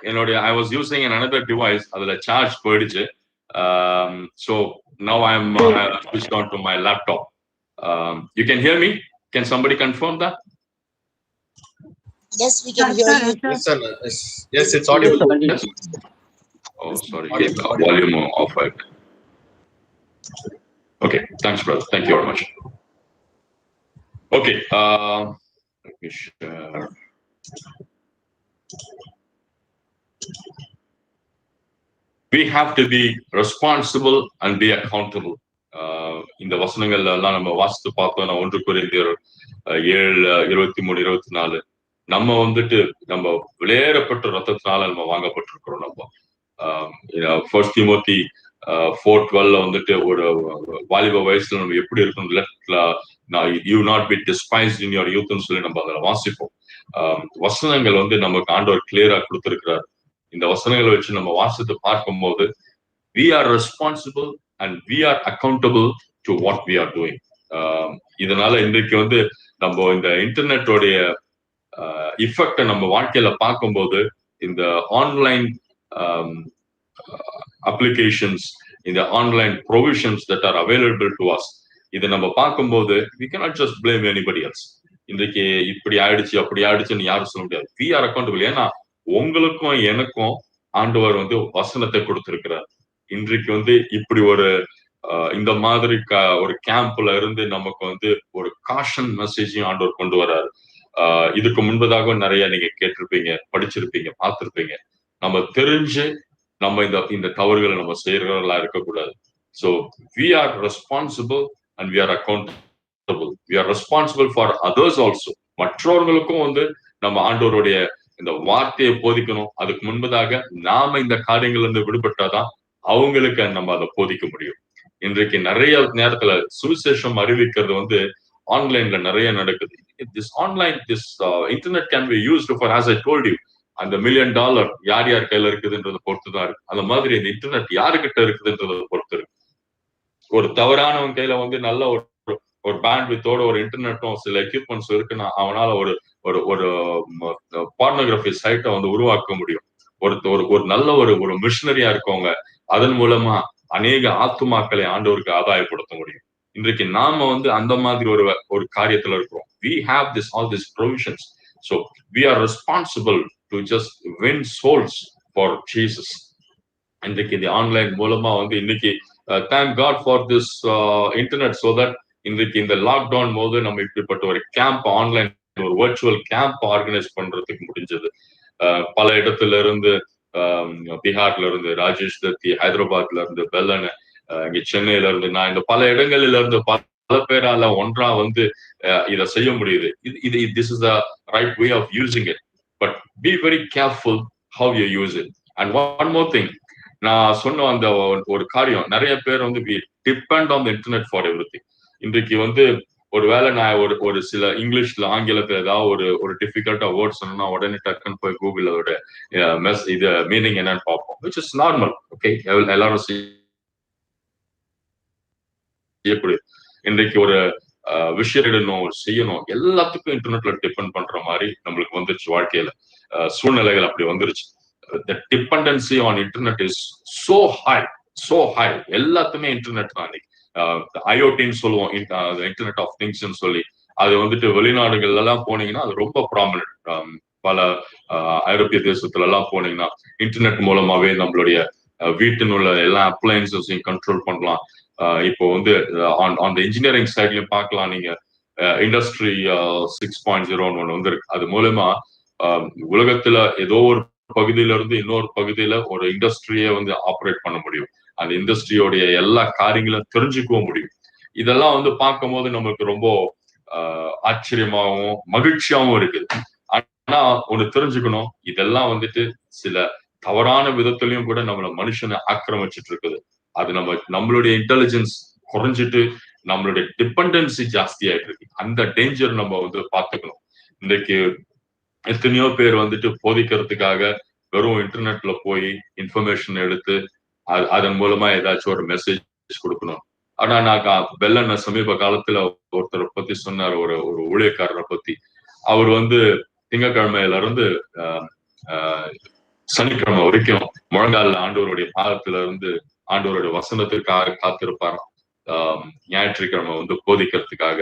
I was using another device. Adula charge poiduchu. So now I'm switched on to my laptop. You can hear me? Can somebody confirm that? Yes, we can hear you. Yes, sir. Yes, it's audible. Yes. Oh, sorry. Volume off. Okay, thanks, brother. Thank you very much. Okay, let me share. We have to be responsible and be accountable. இந்த வசனங்கள்ல எல்லாம் நம்ம வாசித்து பார்த்தோம். 1 கொரிந்தியர் 7:23-24 நம்ம வந்துட்டு நம்ம விலையேறப்பட்ட ரத்தத்தினால நம்ம வாங்கப்பட்டிருக்கிறோம். நம்ம First Timothy 4:12 வந்துட்டு ஒரு வாலிப வயசுல நம்ம எப்படி இருக்கணும், you not be despised in your youth ன்னு சொல்லி நம்ம அதில் வாசிப்போம். வசனங்கள் வந்து நமக்கு ஆண்டவர் கிளியரா கொடுத்திருக்கிறார். இந்த வசனங்களை வச்சு நம்ம வாசித்து பார்க்கும்போது we are responsible and we are accountable to what we are doing. இதனால இன்றைக்கு வந்து நம்ம இந்த இன்டர்நெட்டோடைய இஃபெக்டை நம்ம வாழ்க்கையில பார்க்கும்போது இந்த ஆன்லைன் அப்ளிகேஷன்ஸ், இந்த online provisions that are available to us, இதை நம்ம பார்க்கும்போது we cannot just blame anybody else. இன்றைக்கு இப்படி ஆயிடுச்சு அப்படி ஆயிடுச்சுன்னு யாரும் சொல்ல முடியாது. we are accountable. ஏன்னா உங்களுக்கும் எனக்கும் ஆண்டவர் வந்து வசனத்தை கொடுத்திருக்கிறார். இன்றைக்கு வந்து இப்படி ஒரு இந்த மாதிரி ஒரு கேம்ப்ல இருந்து நமக்கு வந்து ஒரு காஷன் மெசேஜையும் ஆண்டவர் கொண்டு வர்றாரு. இதுக்கு முன்பதாக நிறைய நீங்க கேட்டிருப்பீங்க, படிச்சிருப்பீங்க, பார்த்திருப்பீங்க. நம்ம தெரிஞ்சு நம்ம இந்த தவறுகளை நம்ம செய்யறவர்களா இருக்கக்கூடாது. So we are responsible and we are accountable. We are responsible for others also. மற்றவர்களுக்கும் வந்து நம்ம ஆண்டவருடைய இந்த வார்த்தையை போதிக்கணும். அதுக்கு முன்பதாக நாம இந்த காரியங்கள்ல இருந்து விடுபட்டாதான் அவங்களுக்கு நம்ம அதை போதிக்க முடியும். இன்றைக்கு நிறைய நேரத்துல சுவிசேஷம் அறிவிக்கிறது வந்து ஆன்லைன்ல நிறைய நடக்குது. This online this internet can be used for, as I told you, அந்த $1 million யார் யார் கையில இருக்குதுன்றதை பொறுத்துதான் இருக்கு. அந்த மாதிரி இந்த இன்டர்நெட் யாருக்கிட்ட இருக்குதுன்றதை பொறுத்து இருக்கு. ஒரு தவறானவன் கையில வந்து நல்ல ஒரு பேண்ட்வித்தோட ஒரு இன்டர்நெட்டும் சில எக்யூப்மெண்ட்ஸ் இருக்குன்னா அவனால ஒரு ஒரு ஒரு பார்னோகிராஃபி சைட்டை வந்து உருவாக்க முடியும். ஒரு நல்ல ஒரு மிஷனரியா இருக்கவங்க அதன் மூலமா அநேக ஆத்துமாக்களை ஆண்டவருக்கு ஆதாயப்படுத்த முடியும். இன்றைக்கு நாம வந்து அந்த மாதிரி ஒரு காரியத்துல இருக்கிறோம். We have all these provisions, so we are responsible to just win souls for Jesus. இன்றைக்கு இந்த ஆன்லைன் மூலமா வந்து இன்னைக்கு thank God for this internet, so that இன்றைக்கு இந்த லாக்டவுன் போது நம்ம இப்படிப்பட்ட ஒரு கேம்ப், ஆன்லைன் ஒரு வர்ச்சுவல் கேம்ப் ஆர்கனைஸ் பண்றதுக்கு முடிஞ்சது. பல இடத்துல இருந்து, பீகார்ல இருந்து ராஜேஷ் தத்தி, ஹைதராபாத்ல இருந்து பெல்லன், இங்க சென்னையில இருந்து நான், இந்த பல இடங்களில இருந்து பல பேரால ஒன்றா வந்து இதை செய்ய முடியுது. This is the right way of using it, but be very careful how you use it. And one more thing, நான் சொன்ன அந்த ஒரு காரியம், நிறைய பேர் வந்து we depend on the internet for everything. இன்றைக்கு வந்து ஒருவேளை நான் ஒரு சில இங்கிலீஷ்ல ஆங்கிலத்துல ஏதாவது ஒரு டிஃபிகல்ட்டா வேர்ட் சொன்னா உடனே டக்குன்னு போய் கூகுள் அதோட இது மீனிங் என்னன்னு பார்ப்போம், which is normal. ஓகே, எல்லாரும் செய்யக்கூடிய இன்றைக்கு ஒரு விஷயம் இடணும், செய்யணும், எல்லாத்துக்கும் இன்டர்நெட்ல டிபெண்ட் பண்ற மாதிரி நம்மளுக்கு வந்துருச்சு. வாழ்க்கையில சூழ்நிலைகள் அப்படி வந்துருச்சு. The dependency on internet is so high. எல்லாத்துமே இன்டர்நெட் தான். ஐஓடின்னு சொல்லுவோம், இன்டர்நெட் ஆஃப் திங்ஸ் சொல்லி. அது வந்துட்டு வெளிநாடுகள்ல எல்லாம் போனீங்கன்னா அது ரொம்ப ப்ராமினன்ட். பல ஐரோப்பிய தேசத்துல எல்லாம் போனீங்கன்னா இன்டர்நெட் மூலமாவே நம்மளுடைய வீட்டின் உள்ள எல்லா அப்ளையன்சஸையும் கண்ட்ரோல் பண்ணலாம். இப்போ வந்து ஆன் த இன்ஜினியரிங் சைட்லயும் பார்க்கலாம். நீங்க இண்டஸ்ட்ரி 6.0 ஒன்று வந்திருக்கு. அது மூலமா உலகத்துல ஏதோ ஒரு பகுதியில இருந்து இன்னொரு பகுதியில ஒரு இண்டஸ்ட்ரியை வந்து ஆப்ரேட் பண்ண முடியும். அந்த இண்டஸ்ட்ரியோடைய எல்லா காரியங்களும் தெரிஞ்சுக்கவும் முடியும். இதெல்லாம் வந்து பார்க்கும் போது நம்மளுக்கு ரொம்ப ஆச்சரியமாகவும் மகிழ்ச்சியாகவும் இருக்குது. ஆனா ஒண்ணு தெரிஞ்சுக்கணும், இதெல்லாம் வந்துட்டு சில தவறான விதத்திலையும் கூட நம்மள மனுஷனை ஆக்கிரமிச்சிட்டு இருக்குது. அது நம்மளுடைய இன்டெலிஜென்ஸ் குறைஞ்சிட்டு நம்மளுடைய டிபெண்டன்சி ஜாஸ்தி ஆயிட்டு இருக்கு. அந்த டேஞ்சர் நம்ம வந்து பார்த்துக்கணும். இன்றைக்கு எத்தனையோ பேர் வந்துட்டு போதிக்கிறதுக்காக வெறும் இன்டர்நெட்ல போய் இன்ஃபர்மேஷன் எடுத்து அதன் மூலமா ஏதாச்சும் ஒரு மெசேஜ் கொடுக்கணும். ஆனா நான் பெல்லன் சமீப காலத்துல ஒருத்தரை பத்தி சொன்னார், ஒரு ஊழியக்காரரை பத்தி. அவர் வந்து திங்கட்கிழமையில இருந்து சனிக்கிழமை வரைக்கும் முழங்கால ஆண்டவருடைய பாதத்துல இருந்து ஆண்டவருடைய வசனத்திற்காக காத்திருப்பாராம். ஞாயிற்றுக்கிழமை வந்து போதிக்கிறதுக்காக.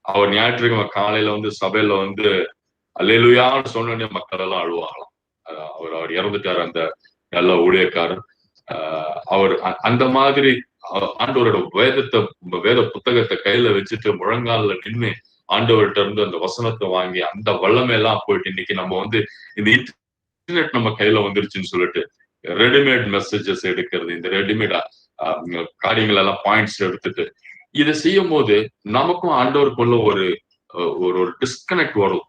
அவர் ஞாயிற்றுக்கிழமை காலையில வந்து சபையில வந்து அல்லேலூயான்னு சொன்ன மக்கள் எல்லாம் அழுவாங்களாம். அவர் இறந்துட்டார், அந்த நல்ல ஊழியக்காரர். அவர் அந்த மாதிரி ஆண்டவரோட வேத புத்தகத்தை கையில வச்சுட்டு முழங்கால நின்று ஆண்டவர்கிட்ட இருந்து அந்த வசனத்தை வாங்கி அந்த வல்லமையெல்லாம் போயிட்டு இன்னைக்கு நம்ம வந்து இந்த இன்டர்நெட் நம்ம கையில வந்துருச்சுன்னு சொல்லிட்டு ரெடிமேட் மெசேஜஸ் எடுக்கிறது, இந்த ரெடிமேட் காரியங்கள் எல்லாம் பாயிண்ட்ஸ் எடுத்துட்டு இதை செய்யும் போது நமக்கும் ஆண்டவருக்குள்ள ஒரு டிஸ்கனெக்ட் வரும்.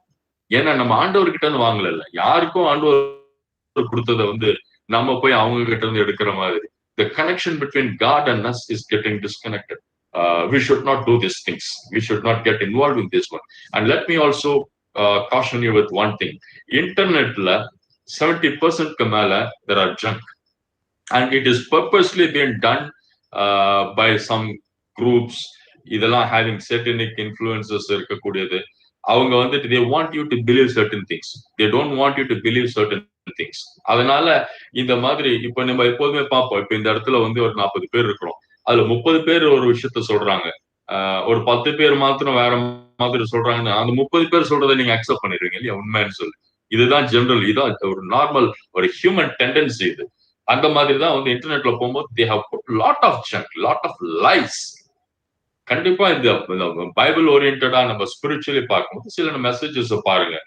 ஏன்னா நம்ம ஆண்டவர்கிட்ட இருந்து வாங்கல, யாருக்கும் ஆண்டவர் கொடுத்ததை வந்து நம்ம போய் அவங்க கிட்ட இருந்து எடுக்கிற மாதிரி. The connection between God and us is getting disconnected. We should not do these things. We should not get involved in this one. And let me also caution you with one thing. Internetல 70% மேல there are junk, and it is purposely being done by some groups. இதெல்லாம் having satanic influences இருக்கக்கூடியது. அவங்க வந்துட்டு they want you to believe certain things. They don't want you to believe certain things. அதனால இந்த மாதிரி இப்ப நம்ம எப்போதுமே பார்ப்போம். இப்ப இந்த இடத்துல வந்து ஒரு 40 பேர் இருக்கிறோம், அதுல 30 பேர் ஒரு விஷயத்த சொல்றாங்க, ஒரு 10 பேர் மாத்திரம் வேற மாதிரி சொல்றாங்கன்னு அந்த 30 பேர் சொல்றதை நீங்க அக்செப்ட் பண்ணிடுவீங்க இல்லையா, உண்மைன்னு சொல்லி. இதுதான் ஜெனரல், இதுதான் ஒரு நார்மல் ஒரு ஹியூமன் டெண்டன்சி இது. அந்த மாதிரி தான் வந்து இன்டர்நெட்ல போகும்போது they have put lot of junk, lot of lies. கண்டிப்பா இந்த பைபிள் ஓரியன்டா நம்ம ஸ்பிரிச்சுவலி பார்க்கும்போது சில மெசேஜஸ் பாருங்க,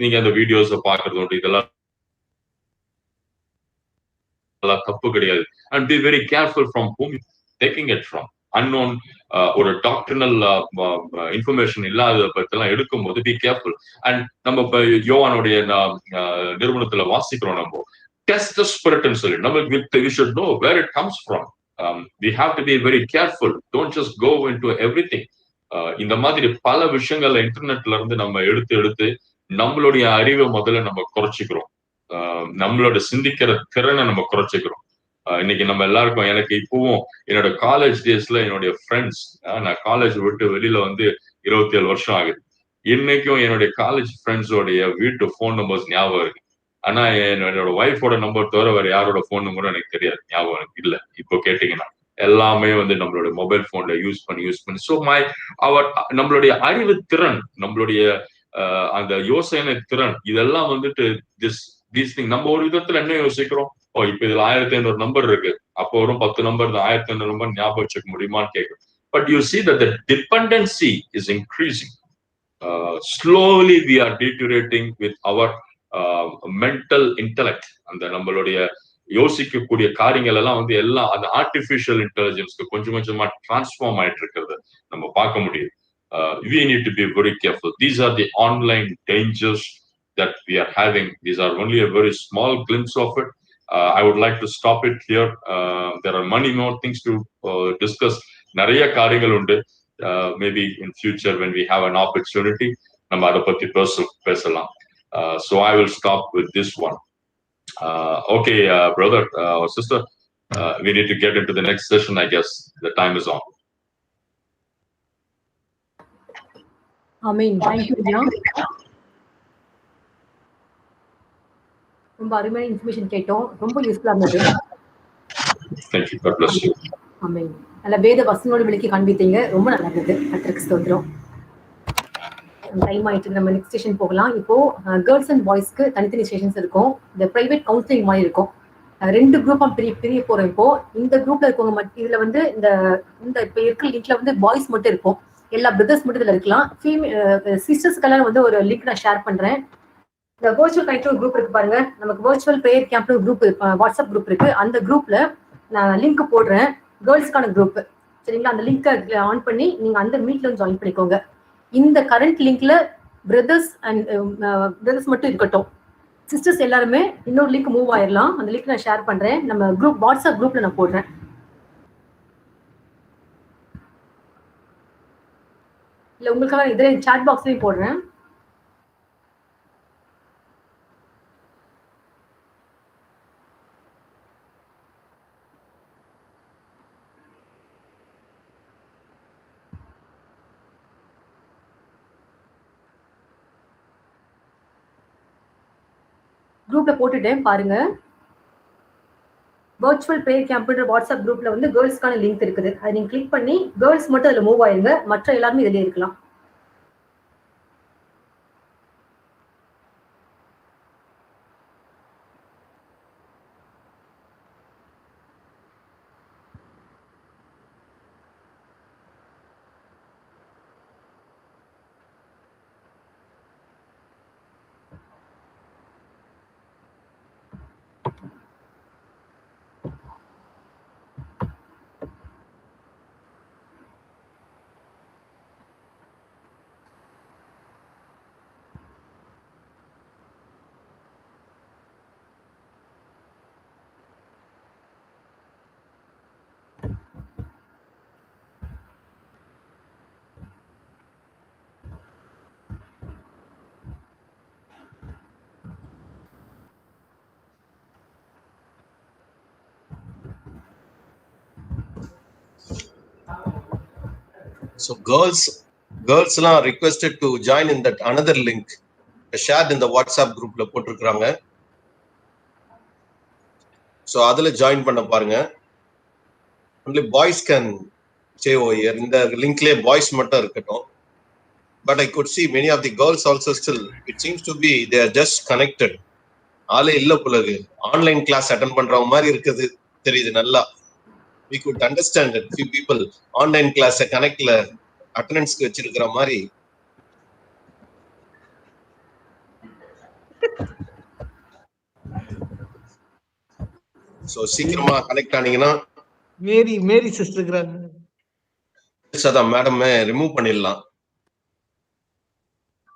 நீங்க அந்த வீடியோஸை பாக்குறது உண்டு, இதெல்லாம் தப்பு கிடையாது. And B very careful from whom taking it from. Unknown ஒரு டாக்டரினல் இன்ஃபர்மேஷன் இல்லாத பத்திலாம் எடுக்கும்போது பி கேர்ஃபுல். அண்ட் நம்ம இப்ப யோவானுடைய நிறுவனத்துல வாசிக்கிறோம், நம்ம டெஸ்ட் தி ஸ்பிரிட்னு சொல்லி நம்ம we should know where it comes from. we have to be very careful. Don't just go into everything. இந்த மாதிரி பல விஷயங்கள்ல இன்டர்நெட்ல இருந்து நம்ம எடுத்து நம்மளுடைய அறிவை முதல்ல நம்ம குறைச்சிக்கிறோம். நம்மளோட சிந்திக்கிற திறனை நம்ம குறைச்சிக்கிறோம். இன்னைக்கு நம்ம எல்லாருக்கும், எனக்கு இப்பவும் என்னோட காலேஜ் டேஸ்ல என்னுடைய ஃப்ரெண்ட்ஸ், நான் காலேஜ் விட்டு வெளியில வந்து 27 வருஷம் ஆகுது. இன்னைக்கும் என்னுடைய காலேஜ் ஃப்ரெண்ட்ஸோடைய வீட்டு ஃபோன் நம்பர்ஸ் ஞாபகம் இருக்கு. ஆனா என்னோட ஒய்ஃபோட நம்பர் தவிர வேற யாரோட ஃபோன் நம்பரும் எனக்கு தெரியாது, ஞாபகம் எனக்கு இல்ல. இப்போ கேட்டீங்கன்னா எல்லாமே வந்து நம்மளோட மொபைல் போன்ல யூஸ் பண்ணி ஸோ நம்மளுடைய அறிவு திறன், நம்மளுடைய அந்த யோசனை திறன், இதெல்லாம் வந்துட்டு தீஸ் திங் நம்ம ஒரு விதத்துல என்ன யோசிக்கிறோம், இப்ப இதுல 1500 நம்பர் இருக்கு, அப்போ வரும் 10 நம்பர் தான், 1500 நம்பர் ஞாபகம் வச்சுக்க முடியுமான்னு கேட்கும். But you see that the dependency is increasing. Slowly we are deteriorating with our mental intellect. அந்த நம்மளுடைய யோசிக்கக்கூடிய காரியங்கள் எல்லாம் வந்து எல்லாம் அந்த ஆர்டிபிஷியல் இன்டெலிஜென்ஸ்க்கு கொஞ்சம் கொஞ்சமா டிரான்ஸ்ஃபார்ம் ஆயிட்டு இருக்கிறது நம்ம பார்க்க முடியும். We need to be very careful. These are the online dangers that we are having. These are only a very small glimpse of it. I would like to stop it here. There are many more things to discuss. நிறைய காரியங்கள் உண்டு. Maybe in future when we have an opportunity நம்ம அதை பத்தி பேசலாம். So I will stop with this one. Okay, brother or sister, we need to get into the next session. I guess the time is on. Amen. Thank you, John. ரொம்ப அருமையான information கேட்டோம், ரொம்ப யூஸ்ஃபுல்லா இருந்தது. Thank you. God bless you. ஆமென். நல்ல வேத வசனோட விளக்கி காண்பித்தீங்க, ரொம்ப நல்லா இருந்தது. கர்த்தருக்கு ஸ்தோத்திரம். டைம் ஆயிட்டு, நம்ம நெக்ஸ்ட் செஷன் போகலாம். இப்போ கேர்ள்ஸ் அண்ட் பாய்ஸ்க்கு தனித்தனி செஷன்ஸ் இருக்கும். இந்த பிரைவேட் கவுன்சிலிங் மாதிரி இருக்கும். 2 குரூப்பா பிரிய போறோம். இப்போ இந்த குரூப்ல இருக்கவங்க இதுல வந்து இந்த இப்ப இருக்கிற லிங்க்ல வந்து பாய்ஸ் மட்டும் இருக்கும், எல்லா பிரதர்ஸ் மட்டும் இதுல இருக்கலாம். சிஸ்டர்ஸ்க்கெல்லாம் வந்து ஒரு லிங்க் நான் ஷேர் பண்றேன். இந்த வர்ச்சுவல் கனெக்ட் குரூப் இருக்கு பாருங்க, நமக்கு virtual prayer camp group WhatsApp group இருக்கு. அந்த குரூப்ல நான் லிங்க் போடுறேன், கேர்ள்ஸ்க்கான குரூப். சரிங்களா? அந்த லிங்கை ஆன் பண்ணி நீங்க அந்த மீட்ல ஜாயின் பண்ணிக்கோங்க. இந்த கரண்ட் லிங்க்ல பிரதர்ஸ் மட்டும் இருக்கட்டும், சிஸ்டர்ஸ் எல்லாருமே இன்னொரு லிங்க் மூவ் ஆயிடலாம். அந்த லிங்க் நான் ஷேர் பண்றேன், நம்ம குரூப் வாட்ஸ்அப் குரூப்ல நான் போடுறேன். இல்ல உங்களுக்காக இதுல சாட் பாக்ஸ்லயும் போடுறேன். குரூப்ல போட்டுட்டேன் பாருங்க. வர்ச்சுவல் பிரேயர் கேம்ப்ன்ற வாட்ஸ்அப் குரூப்ல வந்து கேர்ள்ஸ்க்கான லிங்க் இருக்குது. அதை நீங்க கிளிக் பண்ணி கேர்ள்ஸ் மட்டும் அதுல மூவ் ஆயிருங்க, மற்ற எல்லாருமே இதுல இருக்கலாம். So girls are requested to join in that another link shared in the WhatsApp group la போட்டுருக்காங்க. So adula join பண்ண பாருங்க. Only boys can stay over here. இந்த linkல boys மட்டும் இருக்கட்டும். But I could see many of the girls also still, it seems to be they are just connected. ஆளே இல்ல புலகு online class attend பண்றவங்க மாதிரி இருக்குது தெரியுது நல்லா. We could understand that few people online class connectல அட்டெண்டன்ஸ்க்கு வச்சிருக்கிற மாதிரி. சோ சீக்கிரமா கனெக்ட் ஆனீங்கன்னா மேரி சிஸ்டர் இருக்காங்க. சதா மேடம் ரிமூவ் பண்ணிடலாம்.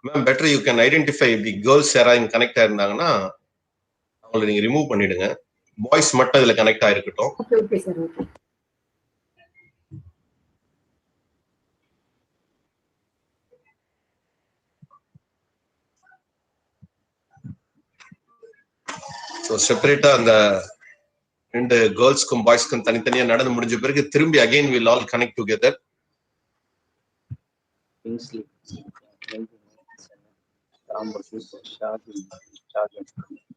Ma'am better you can identify the girls யாராவது கனெக்ட் ஆயிருந்தாங்கன்னா அவங்களை நீங்க ரிமூவ் பண்ணிடுங்க. பாய்ஸ் மட்டும் இதுல கனெக்ட் ஆயிருக்கட்டும். Okay sir. ஓகே ஸோ செப்பரேட்டா அந்த ரெண்டு கேர்ள்ஸ்க்கும் பாய்ஸ்க்கும் தனித்தனியா நடந்து முடிஞ்ச பிறகு திரும்பி again will all connect together.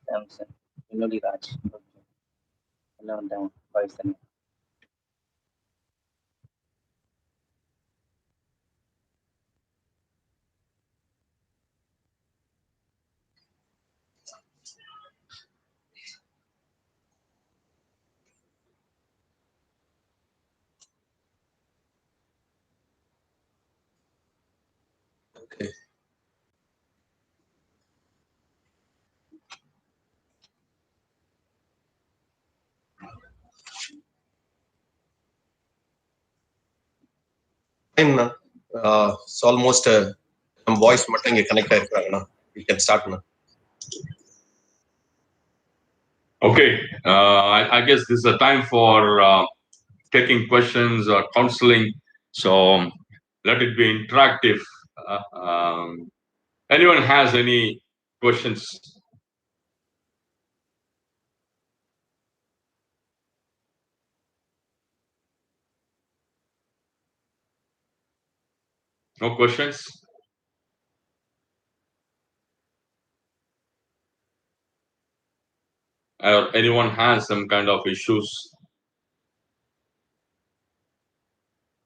Samson, Raj, எல்லாம் வந்தாங்க பாய்ஸ் தனியா. Okay. It's almost some voice மட்டும் இங்க connect ஆயிருக்காங்கண்ணா. We can start now. Okay, I guess this is a time for taking questions or counseling. So let it be interactive. Anyone has any questions? No questions? Or anyone has some kind of issues